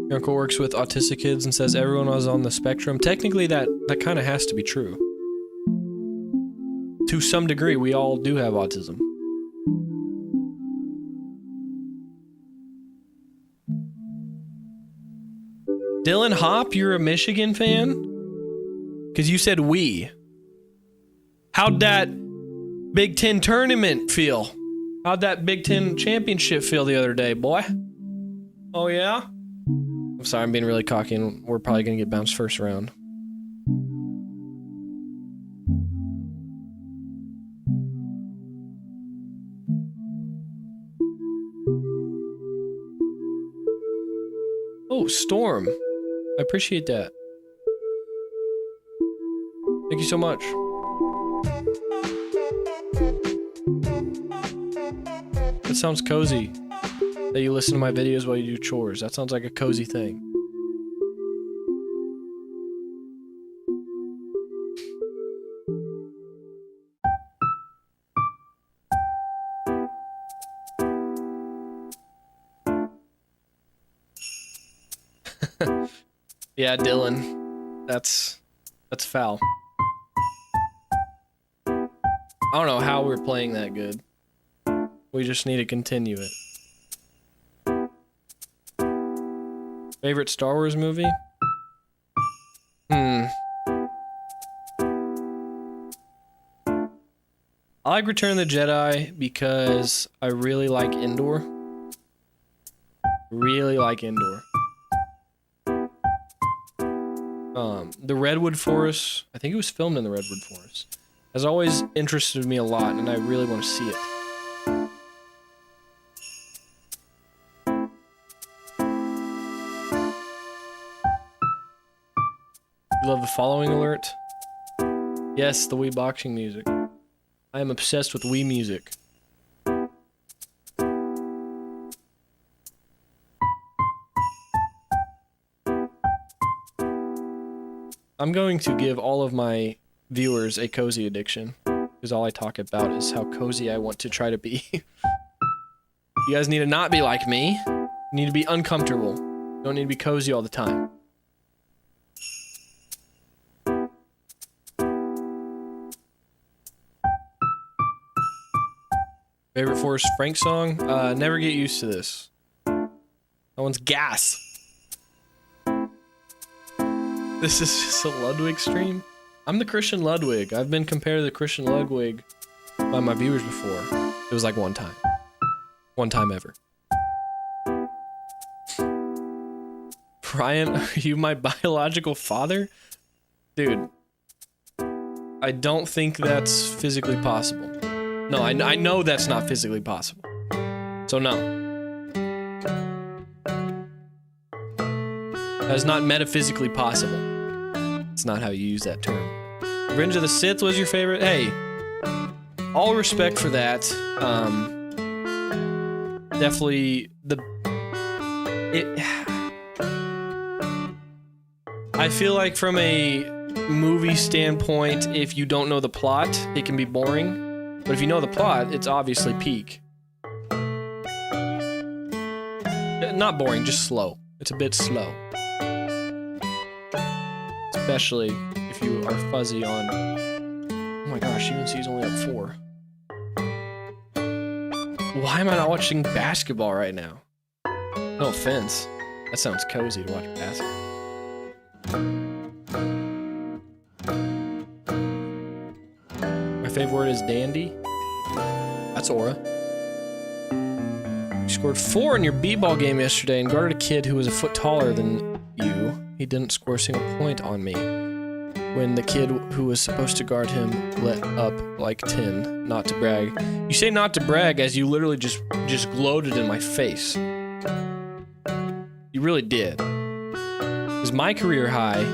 Your uncle works with autistic kids and says everyone was on the spectrum. Technically, that kind of has to be true. To some degree, we all do have autism. Dylan Hop, you're a Michigan fan? Because you said we. How'd that Big Ten tournament feel? How'd that Big Ten championship feel the other day, boy? Oh, yeah? I'm sorry, I'm being really cocky, and we're probably going to get bounced first round. Oh, Storm. I appreciate that. Thank you so much. That sounds cozy. That you listen to my videos while you do chores. That sounds like a cozy thing. Yeah, Dylan. That's foul. I don't know how we're playing that good. We just need to continue it. Favorite Star Wars movie? I like Return of the Jedi because I really like Endor. Really like Endor. The Redwood Forest, I think it was filmed in the Redwood Forest, has always interested me a lot, and I really want to see it. You love the following alert? Yes, the Wii boxing music. I am obsessed with Wii music. I'm going to give all of my viewers a cozy addiction, because all I talk about is how cozy I want to try to be. You guys need to not be like me. You need to be uncomfortable. You don't need to be cozy all the time. Favorite Forrest Frank song? Never Get Used to This. That one's gas. This is just a Ludwig stream? I'm the Christian Ludwig. I've been compared to the Christian Ludwig by my viewers before. It was like one time. One time ever. Ryan, are you my biological father? Dude, I don't think that's physically possible. No, I know that's not physically possible. So no. That is not metaphysically possible. It's not how you use that term. Revenge of the Sith was your favorite? Hey, all respect for that. Definitely I feel like from a movie standpoint, if you don't know the plot, it can be boring. But if you know the plot, it's obviously peak. Not boring, just slow. It's a bit slow. Especially if you are fuzzy on... Oh my gosh, UNC's only up 4. Why am I not watching basketball right now? No offense. That sounds cozy to watch basketball. My favorite word is dandy. That's Aura. You scored 4 in your b-ball game yesterday and guarded a kid who was a foot taller than you. He didn't score a single point on me. When the kid who was supposed to guard him let up like 10. Not to brag. You say not to brag as you literally just gloated in my face. You really did. Because my career high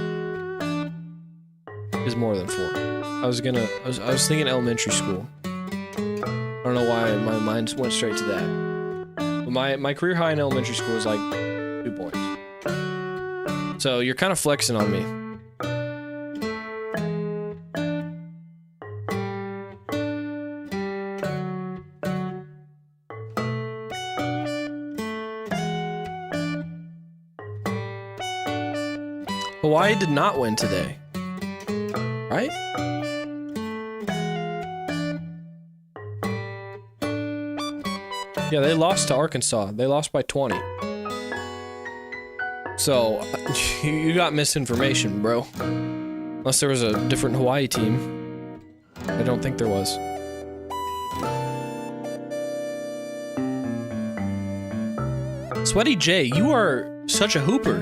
is more than 4. I was thinking elementary school. I don't know why my mind went straight to that. But my career high in elementary school was like 2 points. So you're kind of flexing on me. Hawaii did not win today. Right? Yeah, they lost to Arkansas. They lost by 20. So, you got misinformation, bro. Unless there was a different Hawaii team. I don't think there was. Sweaty J, you are such a hooper.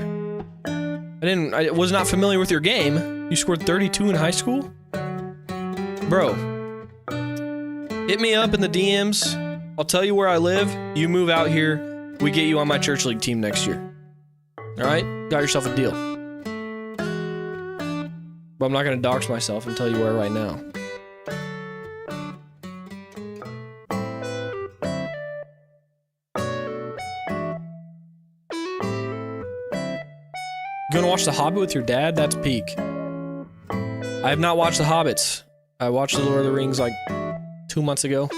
I was not familiar with your game. You scored 32 in high school? Bro. Hit me up in the DMs. I'll tell you where I live. You move out here. We get you on my church league team next year. Alright? Got yourself a deal. But I'm not gonna dox myself and tell you where right now. You gonna watch The Hobbit with your dad? That's peak. I have not watched The Hobbits. I watched The Lord of the Rings like 2 months ago.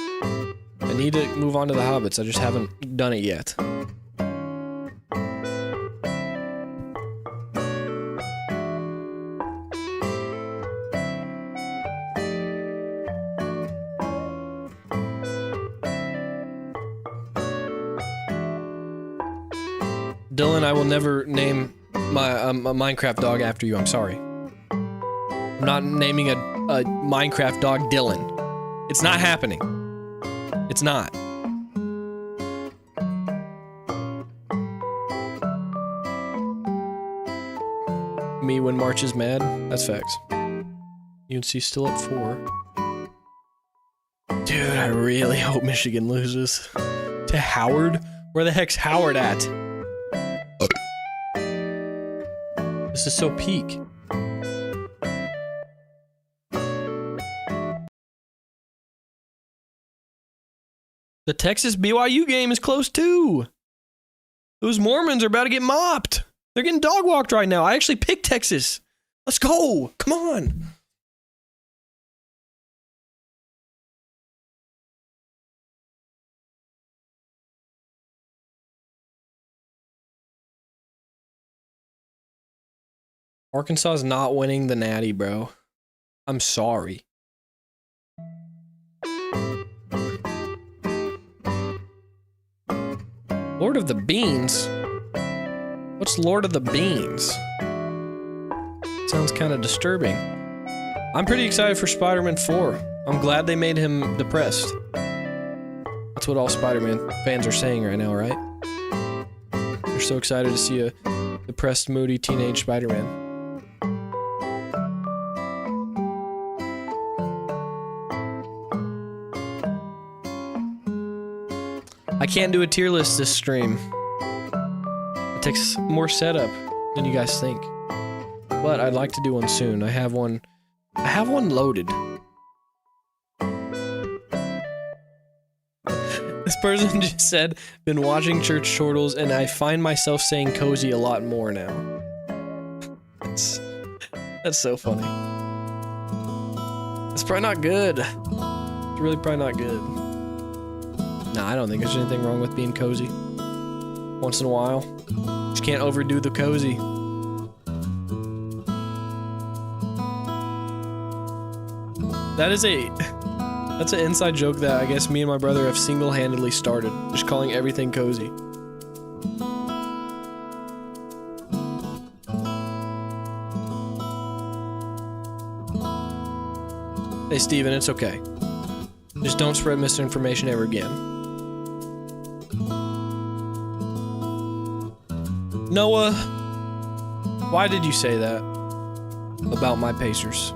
I need to move on to The Hobbits. I just haven't done it yet. Dylan, I will never name a Minecraft dog after you. I'm sorry. I'm not naming a Minecraft dog Dylan. It's not happening. It's not. Me when March is mad? That's facts. UNC still at 4. Dude, I really hope Michigan loses. To Howard? Where the heck's Howard at? This is so peak. The Texas BYU game is close too. Those Mormons are about to get mopped. They're getting dog walked right now. I actually picked Texas. Let's go. Come on. Arkansas is not winning the Natty, bro. I'm sorry. Lord of the Beans? What's Lord of the Beans? Sounds kind of disturbing. I'm pretty excited for Spider-Man 4. I'm glad they made him depressed. That's what all Spider-Man fans are saying right now, right? They're so excited to see a depressed, moody teenage Spider-Man. I can't do a tier list this stream. It takes more setup than you guys think. But I'd like to do one soon. I have one loaded. This person just said, been watching Church Shortles and I find myself saying cozy a lot more now. That's so funny. It's probably not good. It's really probably not good. Nah, I don't think there's anything wrong with being cozy. Once in a while. Just can't overdo the cozy. That's an inside joke that I guess me and my brother have single-handedly started. Just calling everything cozy. Hey Steven, it's okay. Just don't spread misinformation ever again. Noah, why did you say that about my Pacers?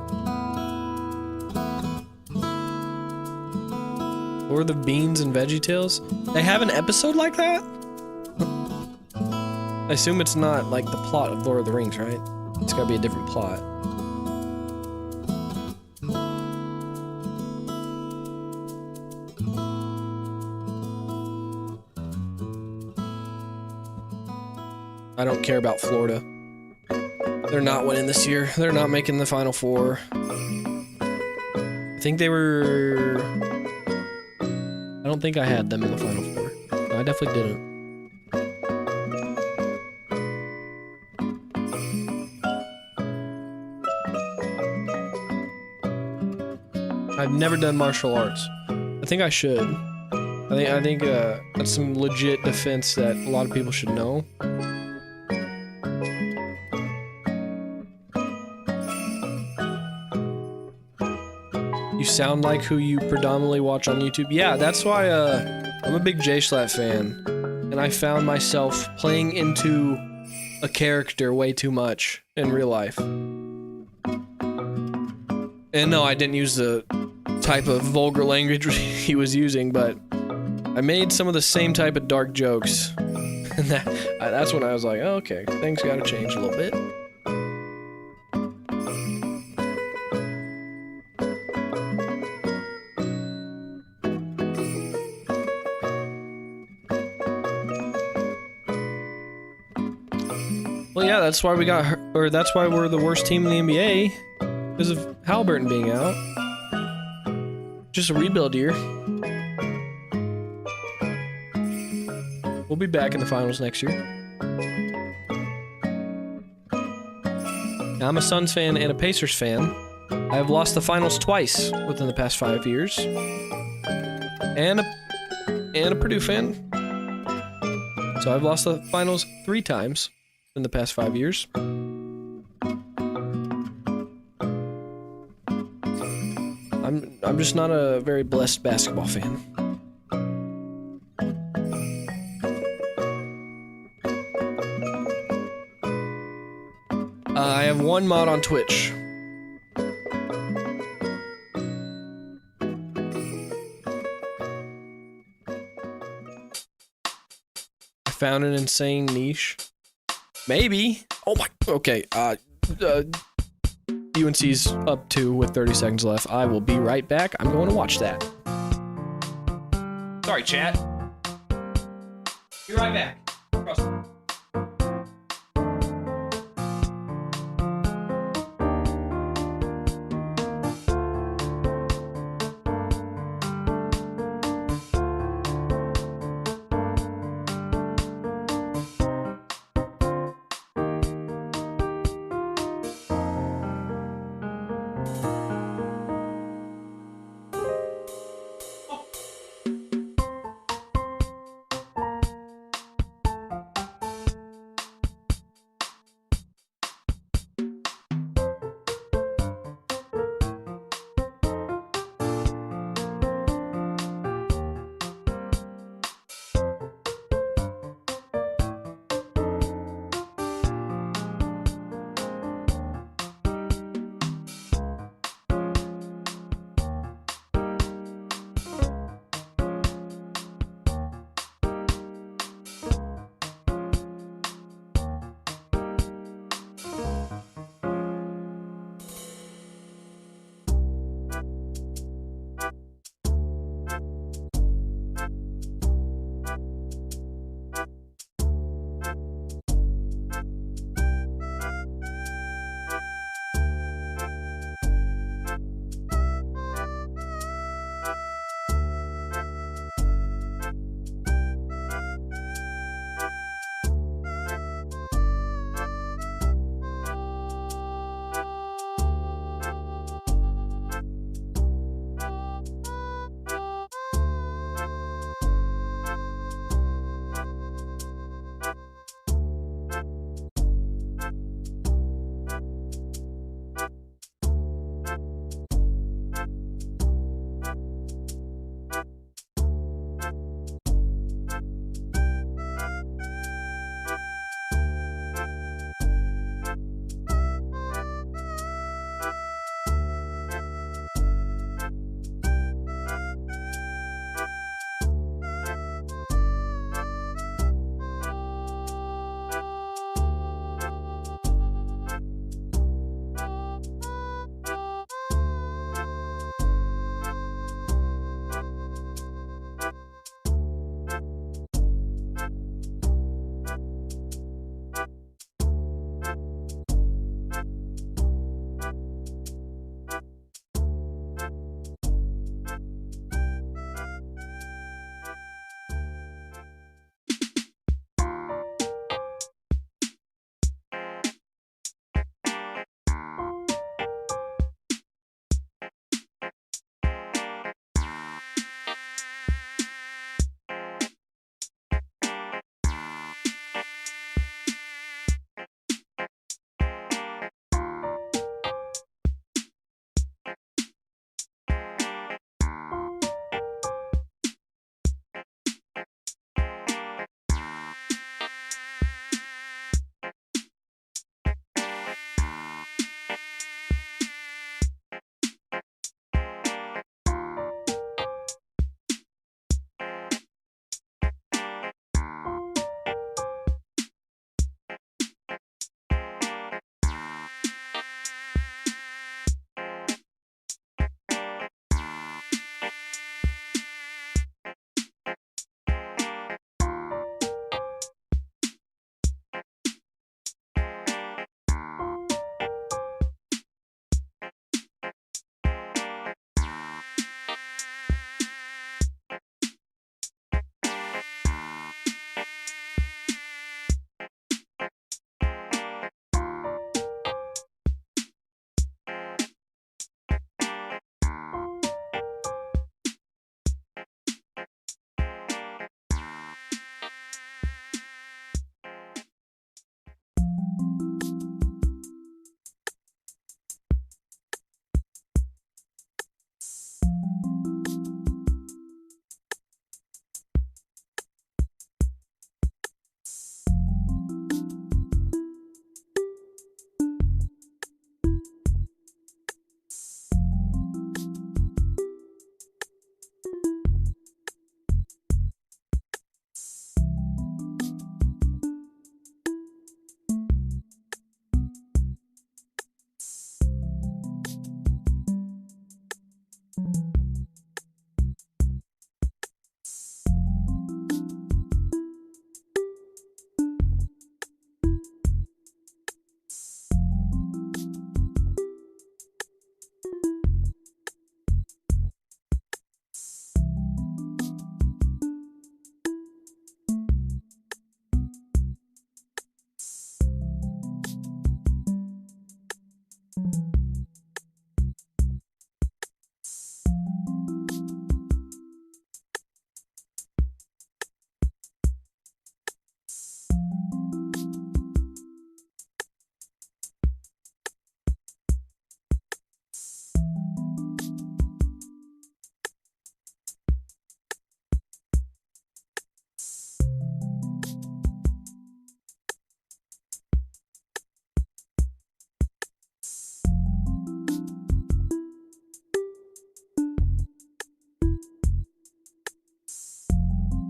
Lord of the Beans and VeggieTales? They have an episode like that? I assume it's not like the plot of Lord of the Rings, right? It's gotta be a different plot. I don't care about Florida. They're not winning this year. They're not making the Final Four. I think they were... I don't think I had them in the Final Four. No, I definitely didn't. I've never done martial arts. I think I should. I think that's some legit defense that a lot of people should know. You sound like who you predominantly watch on YouTube. Yeah, that's why I'm a big J-Schlatt fan. And I found myself playing into a character way too much in real life. And no, I didn't use the type of vulgar language he was using, but I made some of the same type of dark jokes. And that's when I was like, oh, okay, things gotta change a little bit. Well, yeah, that's why that's why we're the worst team in the NBA, because of Halliburton being out. Just a rebuild year. We'll be back in the finals next year. Now, I'm a Suns fan and a Pacers fan. I have lost the finals twice within the past 5 years. And a Purdue fan. So I've lost the finals 3 times in the past 5 years. I'm just not a very blessed basketball fan. I have one mod on Twitch. I found an insane niche. Maybe. Oh my. Okay. UNC's up 2 with 30 seconds left. I will be right back. I'm going to watch that. Sorry, chat. Be right back. Trust me.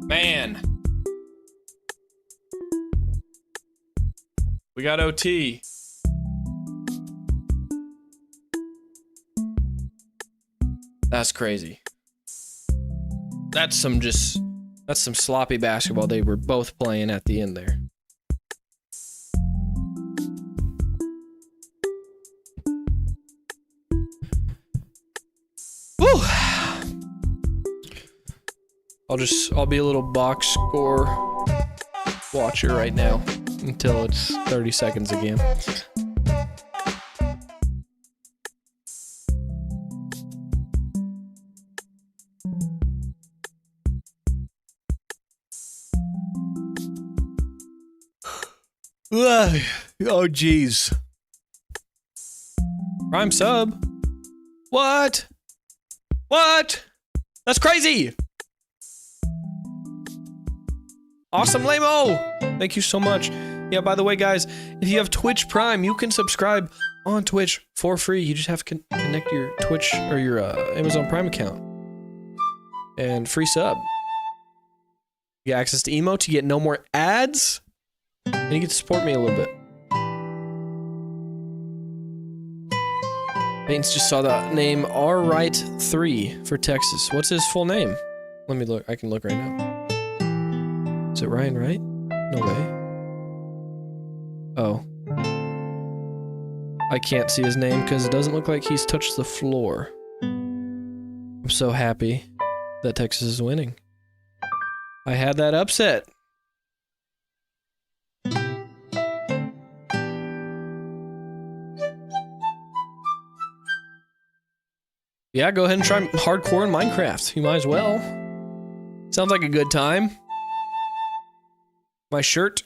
Man. We got OT. That's crazy. That's some sloppy basketball they were both playing at the end there. Woo! I'll be a little box score watcher right now until it's 30 seconds again. Oh geez. Prime sub. What? That's crazy. Awesome, Lamo! Thank you so much. Yeah, by the way, guys, if you have Twitch Prime, you can subscribe on Twitch for free. You just have to connect your Twitch or your Amazon Prime account. And free sub. You get access to emotes, you get no more ads, and you get to support me a little bit. Baines just saw the name R-Right3 for Texas. What's his full name? Let me look. I can look right now. Is it Ryan Wright? No way. Oh. I can't see his name because it doesn't look like he's touched the floor. I'm so happy that Texas is winning. I had that upset. Yeah, go ahead and try hardcore in Minecraft. You might as well. Sounds like a good time. My shirt.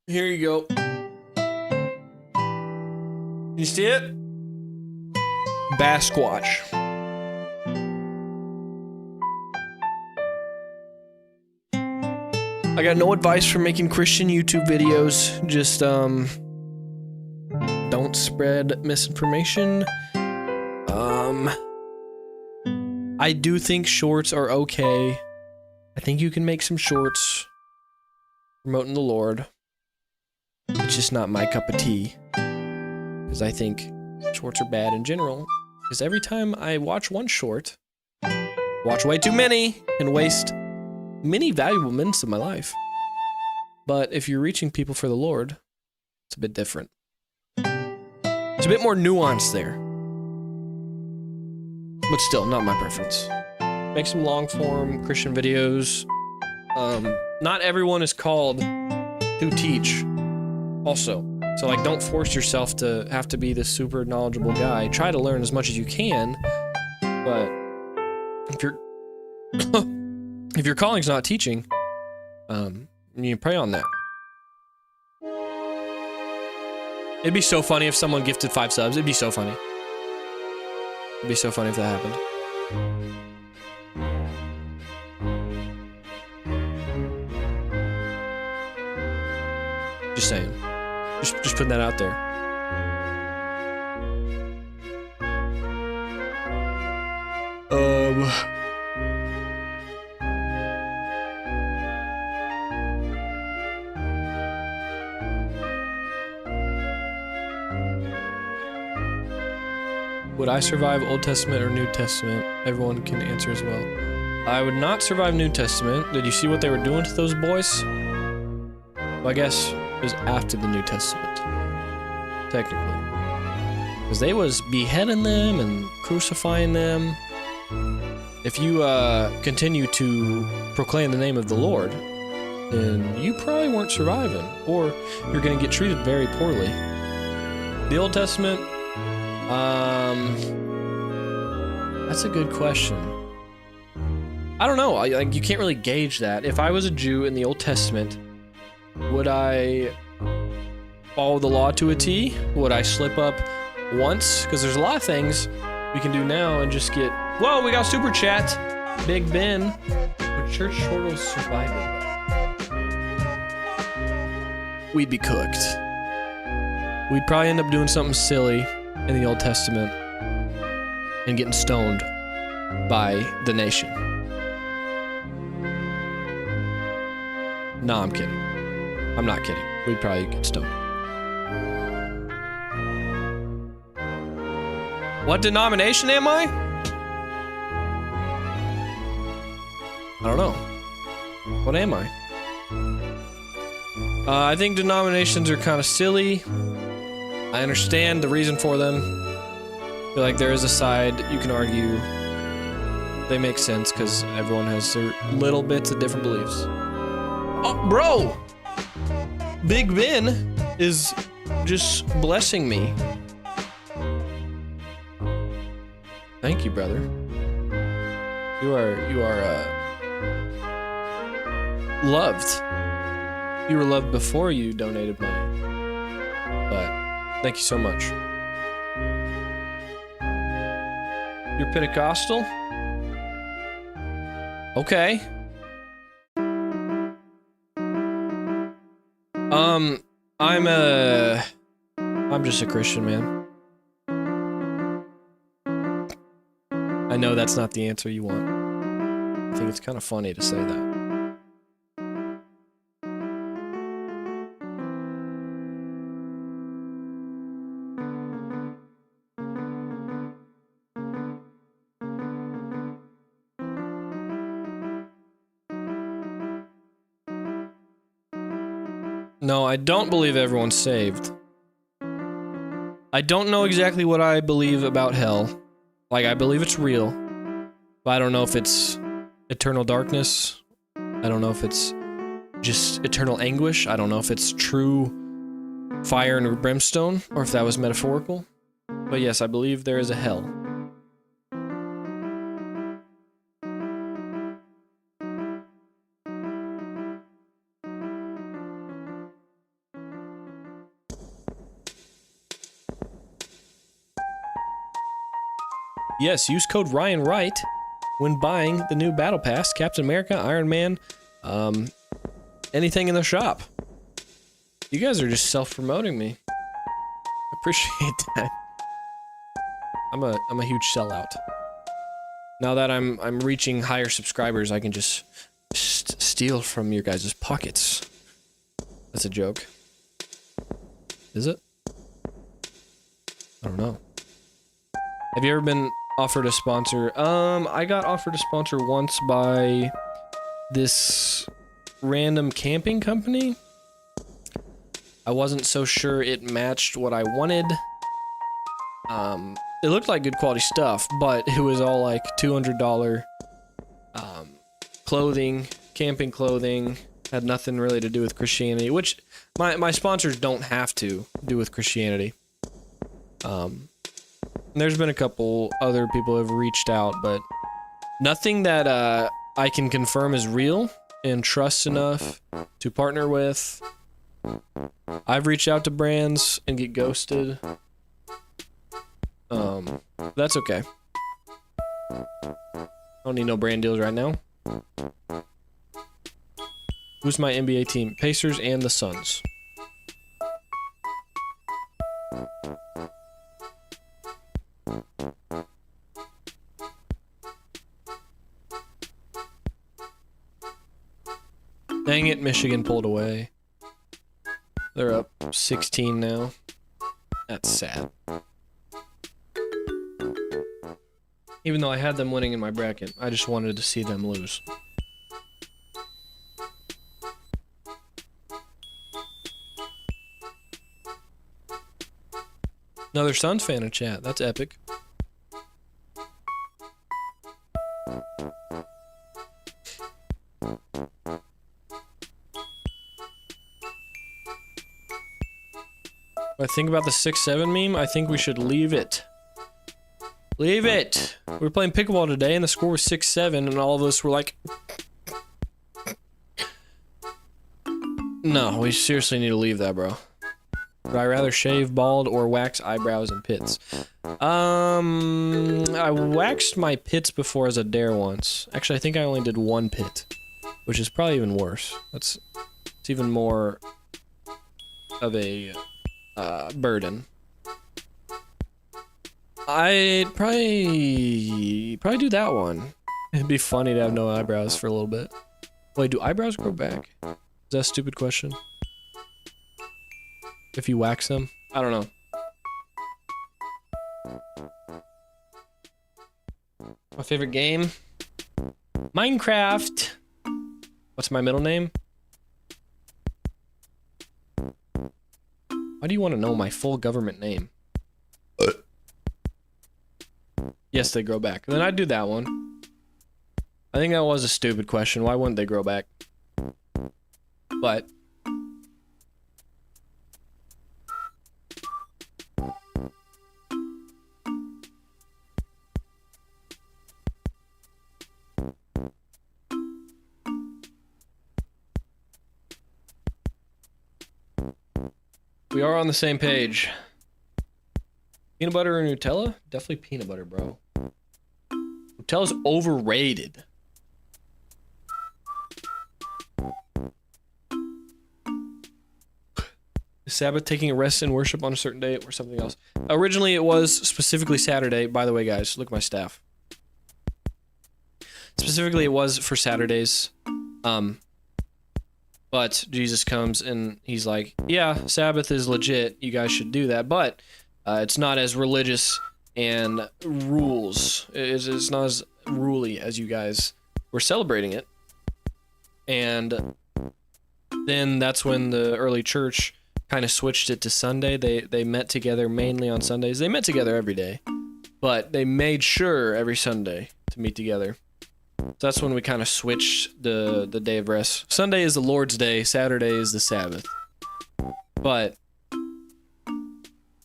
Here you go. You see it? Basquatch. I got no advice for making Christian YouTube videos. Just, don't spread misinformation. I do think shorts are okay. I think you can make some shorts promoting the Lord. It's just not my cup of tea. Because I think shorts are bad in general. Because every time I watch one short, watch way too many and waste many valuable minutes of my life. But if you're reaching people for the Lord, it's a bit different. It's a bit more nuanced there. But still, not my preference. Make some long-form Christian videos. Not everyone is called to teach, also. So, like, don't force yourself to have to be this super knowledgeable guy. Try to learn as much as you can, but if you're if your calling's not teaching, you pray on that. It'd be so funny if someone gifted 5 subs. It'd be so funny. It'd be so funny if that happened. Just saying. Just putting that out there. Would I survive Old Testament or New Testament? Everyone can answer as well. I would not survive New Testament. Did you see what they were doing to those boys? Well, I guess it was after the New Testament, technically. Because they was beheading them and crucifying them. If you continue to proclaim the name of the Lord, then you probably weren't surviving, or you're going to get treated very poorly. The Old Testament, that's a good question. I don't know. Like, you can't really gauge that. If I was a Jew in the Old Testament, would I follow the law to a T? Would I slip up once? Because there's a lot of things we can do now and just get... Whoa, we got super chat. Big Ben. Would church shortles survive it? We'd be cooked. We'd probably end up doing something silly in the Old Testament and getting stoned by the nation. No, I'm kidding. I'm not kidding. We'd probably get stoned. What denomination am I? I don't know. What am I? I think denominations are kind of silly. I understand the reason for them. I feel like there is a side you can argue they make sense because everyone has their little bits of different beliefs. Oh, bro! Big Ben is just blessing me. Thank you, brother. You are loved. You were loved before you donated money. But thank you so much. You're Pentecostal? Okay. I'm just a Christian, man. I know that's not the answer you want. I think it's kind of funny to say that. No, I don't believe everyone's saved. I don't know exactly what I believe about hell. Like, I believe it's real, but I don't know if it's eternal darkness. I don't know if it's just eternal anguish. I don't know if it's true fire and brimstone, or if that was metaphorical. But yes, I believe there is a hell. Yes, use code Ryan Wright when buying the new Battle Pass, Captain America, Iron Man, anything in the shop. You guys are just self-promoting me. I appreciate that. I'm a huge sellout. Now that I'm reaching higher subscribers, I can just steal from your guys' pockets. That's a joke. Is it? I don't know. Have you ever been offered a sponsor? I got offered a sponsor once by this random camping company. I wasn't so sure it matched what I wanted. It looked like good quality stuff, but it was all like $200 clothing, camping clothing. Had nothing really to do with Christianity, which my sponsors don't have to do with Christianity. There's been a couple other people who have reached out, but nothing that I can confirm is real and trust enough to partner with. I've reached out to brands and get ghosted. That's okay. I don't need no brand deals right now. Who's my NBA team? Pacers and the Suns. Dang it, Michigan pulled away. They're up 16 now. That's sad. Even though I had them winning in my bracket, I just wanted to see them lose. Another Suns fan in chat. That's epic. I think about the 6-7 meme. I think we should leave it. Leave it. We were playing pickleball today, and the score was 6-7, and all of us were like, "No, we seriously need to leave that, bro." Would I rather shave bald or wax eyebrows and pits? I waxed my pits before as a dare once. Actually, I think I only did one pit, which is probably even worse. It's even more of a burden. I'd probably do that one. It'd be funny to have no eyebrows for a little bit. Wait, do eyebrows grow back? Is that a stupid question? If you wax them? I don't know. My favorite game? Minecraft. What's my middle name? Why do you want to know my full government name? Yes, they grow back. Then I'd do that one. I think that was a stupid question. Why wouldn't they grow back? But we are on the same page. Peanut butter or Nutella? Definitely peanut butter, bro. Nutella's overrated. Is Sabbath taking a rest and worship on a certain day or something else? Originally, it was specifically Saturday. By the way, guys, look at my staff. Specifically, it was for Saturdays. But Jesus comes and he's like, yeah, Sabbath is legit. You guys should do that. But it's not as religious and rules. It's not as ruly as you guys were celebrating it. And then that's when the early church kind of switched it to Sunday. They met together mainly on Sundays. They met together every day, but they made sure every Sunday to meet together. So that's when we kind of switched the day of rest. Sunday is the Lord's Day. Saturday is the Sabbath. But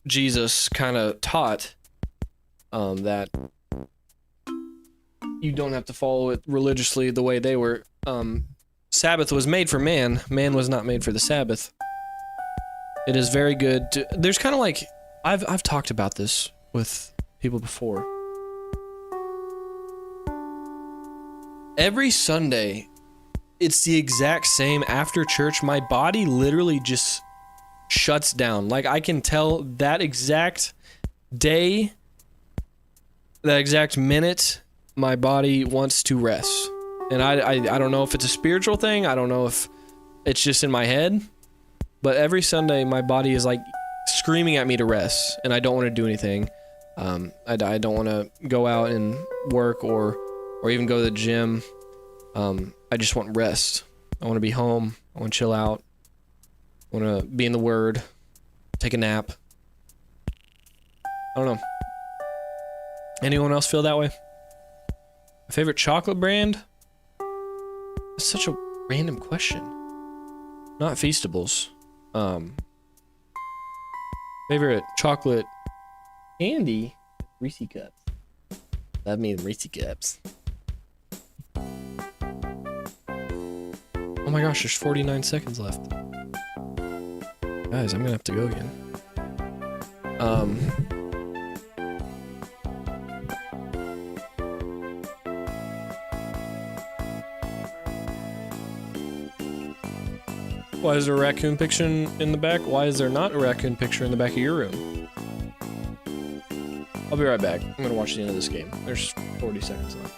Jesus kind of taught that you don't have to follow it religiously the way they were. Sabbath was made for man. Man was not made for the Sabbath. It is very good to, there's kind of like, I've talked about this with people before. Every Sunday, it's the exact same. After church, my body literally just shuts down. Like, I can tell that exact day, that exact minute, my body wants to rest. And I don't know if it's a spiritual thing. I don't know if it's just in my head. But every Sunday, my body is like screaming at me to rest. And I don't want to do anything. I don't want to go out and work or even go to the gym. I just want rest. I want to be home. I want to chill out. I want to be in the Word. Take a nap. I don't know. Anyone else feel that way? My favorite chocolate brand? That's such a random question. Not Feastables. Favorite chocolate candy? Reese Cups. That means Reese Cups. Oh my gosh, there's 49 seconds left. Guys, I'm gonna have to go again. Why is there a raccoon picture in the back? Why is there not a raccoon picture in the back of your room? I'll be right back. I'm gonna watch the end of this game. There's 40 seconds left.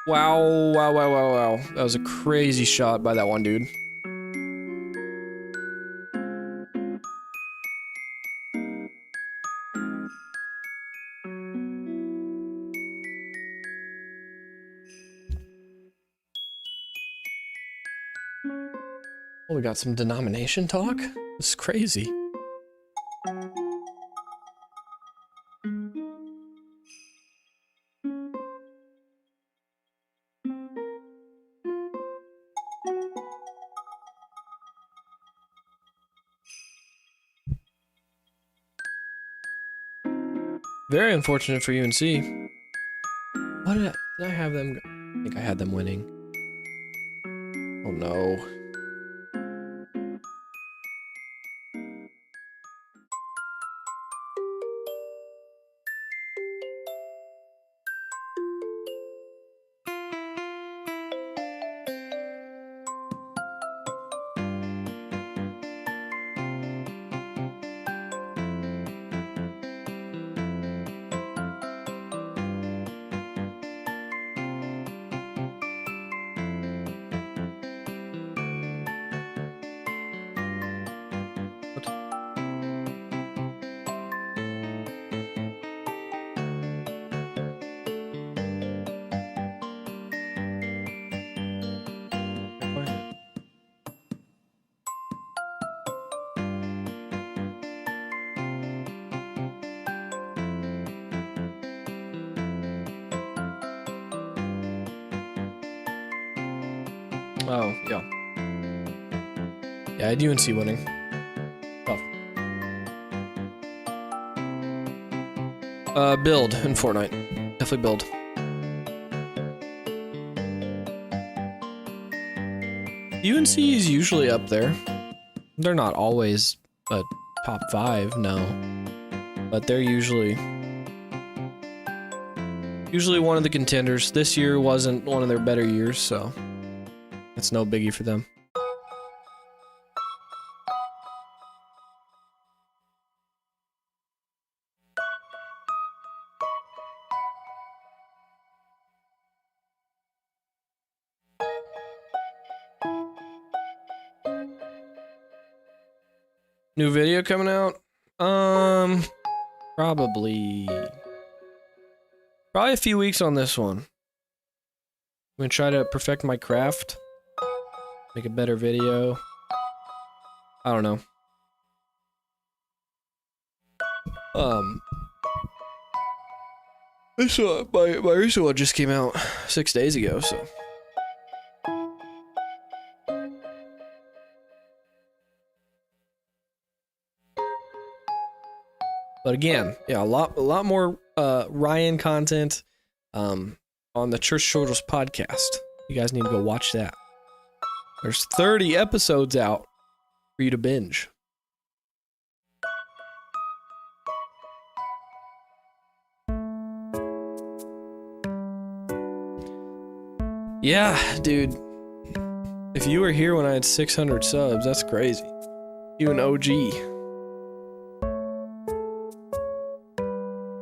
Wow, wow, wow, wow, wow. That was a crazy shot by that one dude. Oh, we got some denomination talk? This is crazy. Very unfortunate for UNC. What did I have them? I think I had them winning. Oh no. Oh, yeah. Yeah, I had UNC winning. Tough. Build in Fortnite. Definitely build. UNC is usually up there. They're not always a top 5, no. But they're usually one of the contenders. This year wasn't one of their better years, so it's no biggie for them. New video coming out? Probably a few weeks on this one. I'm gonna try to perfect my craft. Make a better video. I don't know. My recent one just came out 6 days ago, so. But again, yeah, a lot more Ryan content on the Church Shoulders podcast. You guys need to go watch that. There's 30 episodes out for you to binge. Yeah, dude. If you were here when I had 600 subs, that's crazy. You an OG.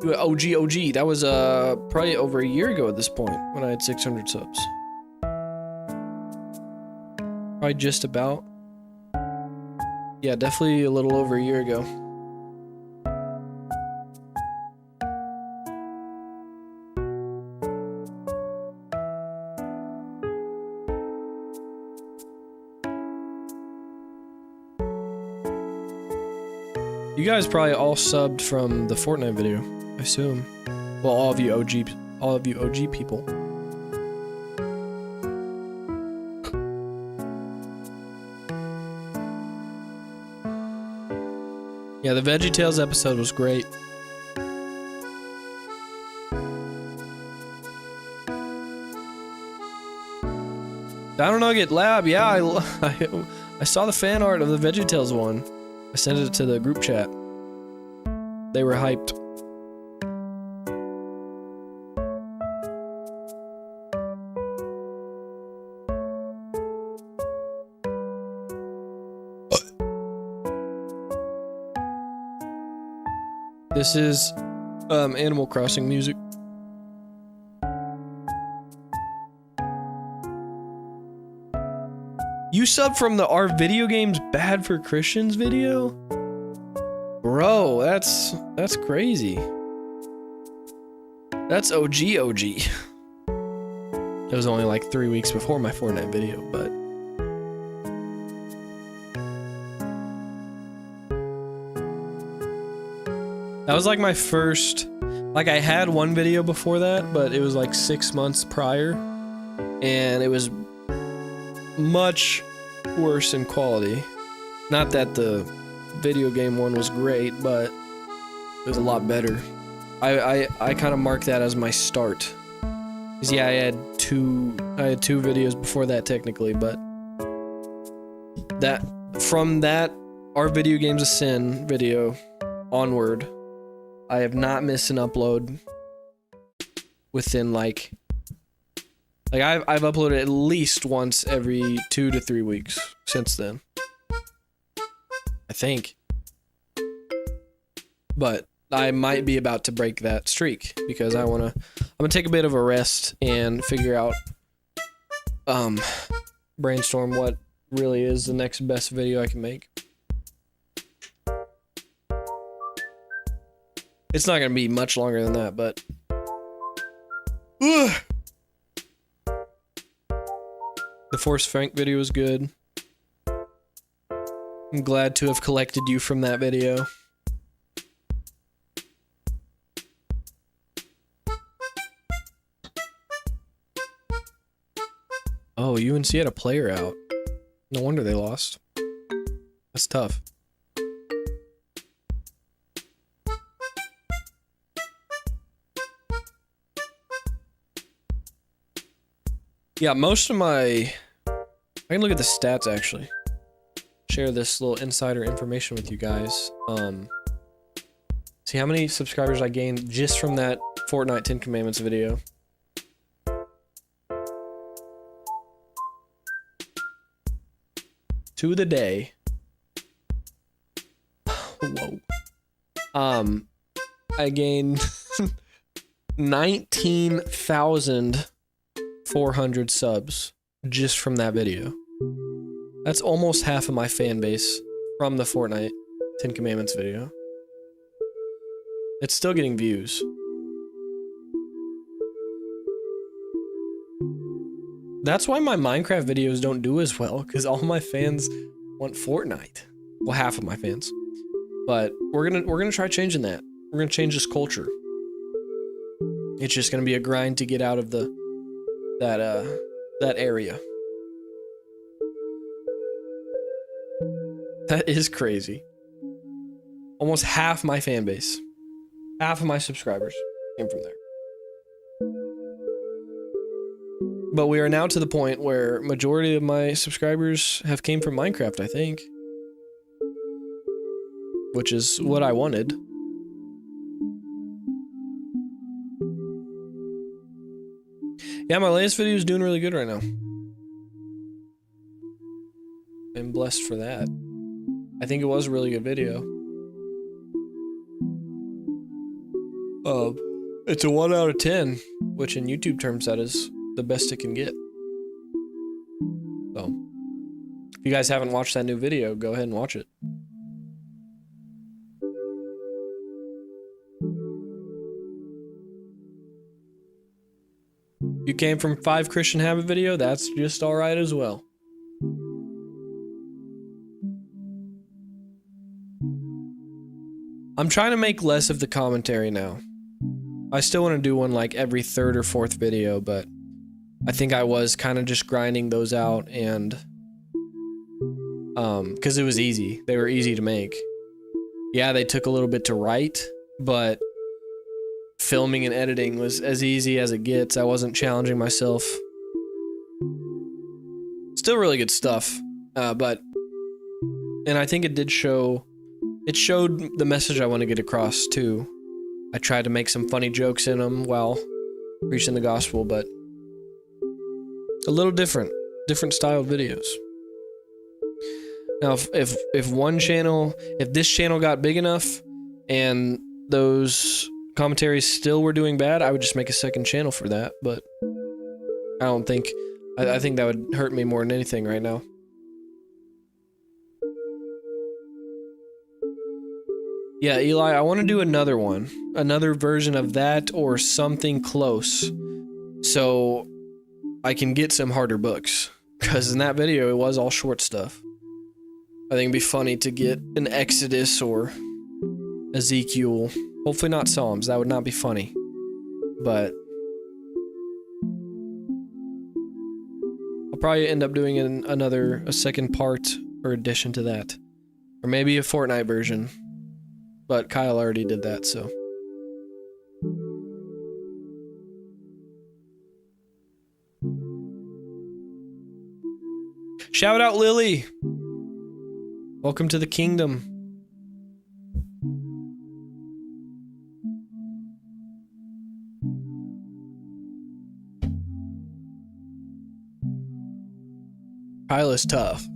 You an OG. That was probably over a year ago at this point when I had 600 subs. Probably just about. Yeah, definitely a little over a year ago. You guys probably all subbed from the Fortnite video, I assume. Well, all of you OG people. Yeah, the VeggieTales episode was great. Dino Nugget Lab, yeah, I saw the fan art of the VeggieTales one. I sent it to the group chat. They were hyped. This is Animal Crossing music. You sub from the Are Video Games Bad for Christians video? Bro, that's crazy. That's OG. It was only like 3 weeks before my Fortnite video, but that was like my first, like I had one video before that, but it was like 6 months prior, and it was much worse in quality. Not that the video game one was great, but it was a lot better. I kind of mark that as my start. 'Cause yeah, I had two videos before that technically, but that from that Are Video Games a Sin video onward, I have not missed an upload within like I've uploaded at least once every 2 to 3 weeks since then. I think. But I might be about to break that streak because I'm gonna take a bit of a rest and figure out brainstorm what really is the next best video I can make. It's not gonna be much longer than that, but ugh. The Forrest Frank video was good. I'm glad to have collected you from that video. Oh, UNC had a player out. No wonder they lost. That's tough. Yeah, most of my... I can look at the stats, actually. Share this little insider information with you guys. See how many subscribers I gained just from that Fortnite 10 Commandments video. To the day. Whoa. I gained 19,400 subs just from that video. That's almost half of my fan base from the Fortnite 10 Commandments video. It's still getting views. That's why my Minecraft videos don't do as well, because all my fans want Fortnite. Well, half of my fans. But we're gonna try changing that. We're gonna change this culture. It's just gonna be a grind to get out of that area. That is crazy. Almost half my fan base, half of my subscribers came from there. But we are now to the point where majority of my subscribers have came from Minecraft, I think. Which is what I wanted. Yeah, my latest video is doing really good right now. I'm blessed for that. I think it was a really good video. It's a 1 out of 10, which in YouTube terms that is the best it can get. So, if you guys haven't watched that new video, go ahead and watch it. You came from 5 Christian Habit video, that's just alright as well. I'm trying to make less of the commentary now. I still want to do one like every 3rd or 4th video, but I think I was kind of just grinding those out and because it was easy. They were easy to make. Yeah, they took a little bit to write, but filming and editing was as easy as it gets. I wasn't challenging myself. Still really good stuff, but And I think it did show, it showed the message I want to get across too. I tried to make some funny jokes in them while preaching the gospel, but a little different styled videos. Now, if one channel, if this channel got big enough and those commentaries still were doing bad, I would just make a second channel for that, but I don't think, I think that would hurt me more than anything right now. Yeah, Eli, I want to do another one. Another version of that or something close. So I can get some harder books. Because in that video, it was all short stuff. I think it'd be funny to get an Exodus or Ezekiel. Hopefully not Psalms. That would not be funny. But I'll probably end up doing a second part or addition to that. Or maybe a Fortnite version. But Kyle already did that, so. Shout out Lily! Welcome to the kingdom. Kyle is tough.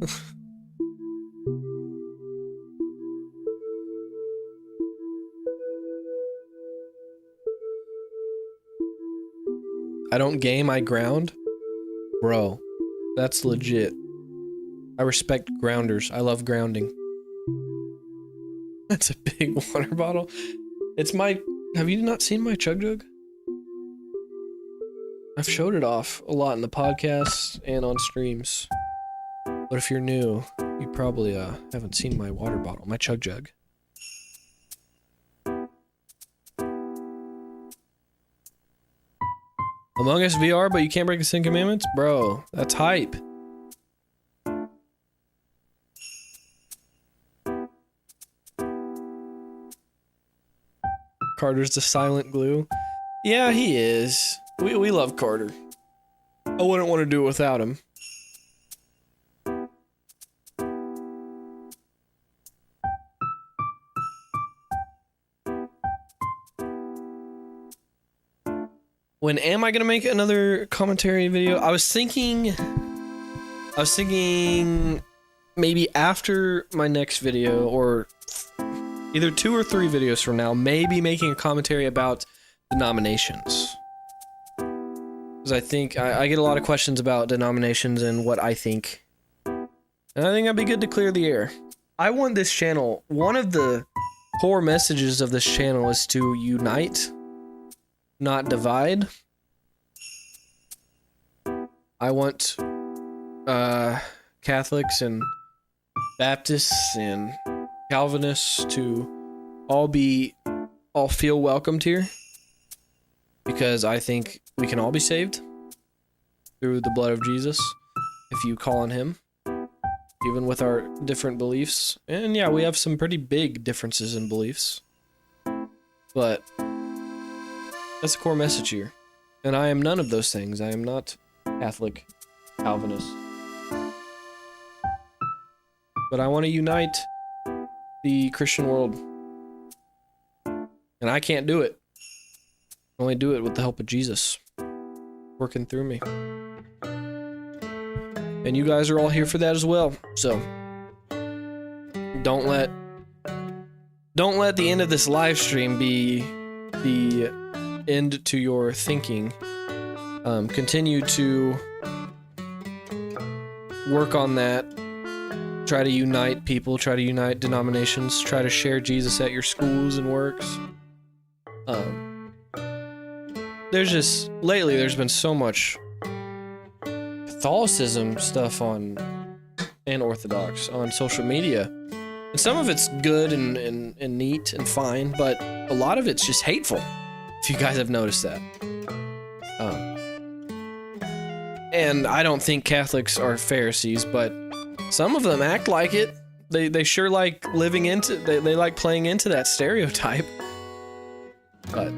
I don't game, I ground? Bro, that's legit. I respect grounders. I love grounding. That's a big water bottle. It's my... Have you not seen my Chug Jug? I've showed it off a lot in the podcast and on streams. But if you're new, you probably haven't seen my water bottle, my Chug Jug. Among Us VR, but you can't break the 10 commandments? Bro, that's hype. Carter's the silent glue. Yeah, he is. We love Carter. I wouldn't want to do it without him. When am I gonna make another commentary video? I was thinking maybe after my next video, or either 2 or 3 videos from now, maybe making a commentary about denominations. Because I think I get a lot of questions about denominations and what I think. And I think that'd be good to clear the air. I want this channel, one of the core messages of this channel is to unite, not divide. I want Catholics and Baptists and Calvinists to all feel welcomed here, because I think we can all be saved through the blood of Jesus if you call on him, even with our different beliefs. And yeah, we have some pretty big differences in beliefs, but that's the core message here. And I am none of those things. I am not Catholic, Calvinist. But I want to unite the Christian world. And I can't do it. I only do it with the help of Jesus working through me. And you guys are all here for that as well. So don't let the end of this live stream be the end to your thinking. Continue to work on that. Try to unite people, try to unite denominations, try to share Jesus at your schools and works. Lately there's been so much Catholicism stuff and Orthodox on social media. And some of it's good and neat and fine, but a lot of it's just hateful, if you guys have noticed that. And I don't think Catholics are Pharisees, but some of them act like it. They sure like living into, they like playing into that stereotype. But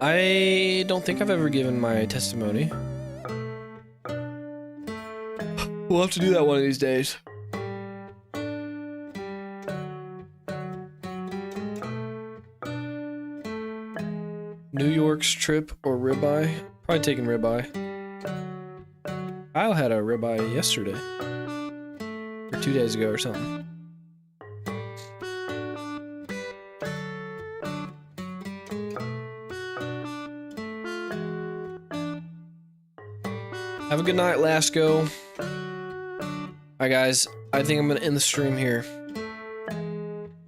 I don't think I've ever given my testimony. We'll have to do that one of these days. New York's trip or ribeye? Probably taking ribeye. Kyle had a ribeye yesterday. Or 2 days ago or something. Have a good night, Lasco. Alright guys, I think I'm gonna end the stream here.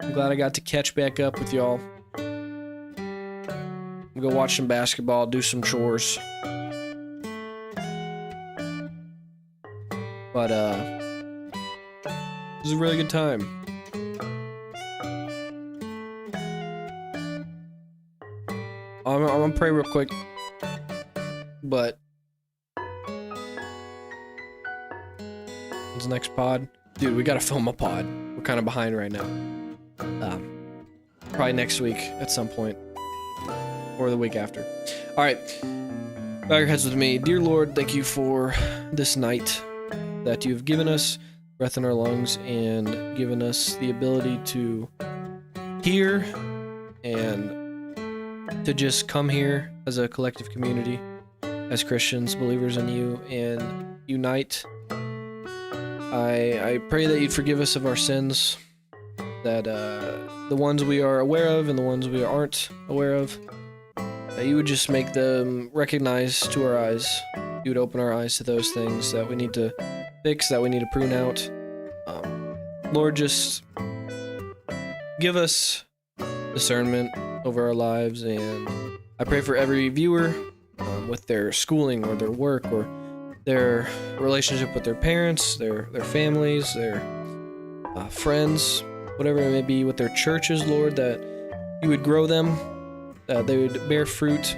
I'm glad I got to catch back up with y'all. I'm gonna go watch some basketball, do some chores. But it was a really good time. I'm gonna pray real quick. But when's the next pod? Dude, we gotta film a pod. We're kind of behind right now. Probably next week at some point. Or the week after. Alright. Bow your heads with me. Dear Lord, thank you for this night that you've given us breath in our lungs and given us the ability to hear and to just come here as a collective community, as Christians, believers in you, and unite. I pray that you'd forgive us of our sins, that the ones we are aware of and the ones we aren't aware of, that you would just make them recognized to our eyes. You would open our eyes to those things that we need to fix, that we need to prune out. Lord, just give us discernment over our lives, and I pray for every viewer with their schooling or their work or their relationship with their parents, their families, their friends, whatever it may be, with their churches, Lord, that you would grow them, that they would bear fruit,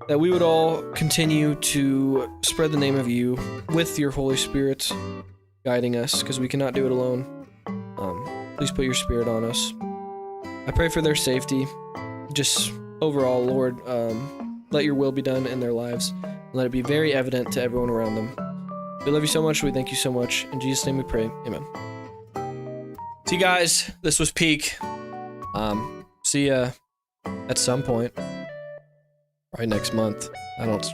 that we would all continue to spread the name of you with your Holy Spirit guiding us, because we cannot do it alone. Please put your Spirit on us. I pray for their safety. Just overall, Lord, let your will be done in their lives. Let it be very evident to everyone around them. We love you so much. We thank you so much. In Jesus' name we pray. Amen. See you guys. This was Peak. See ya at some point. Probably next month. I don't stream.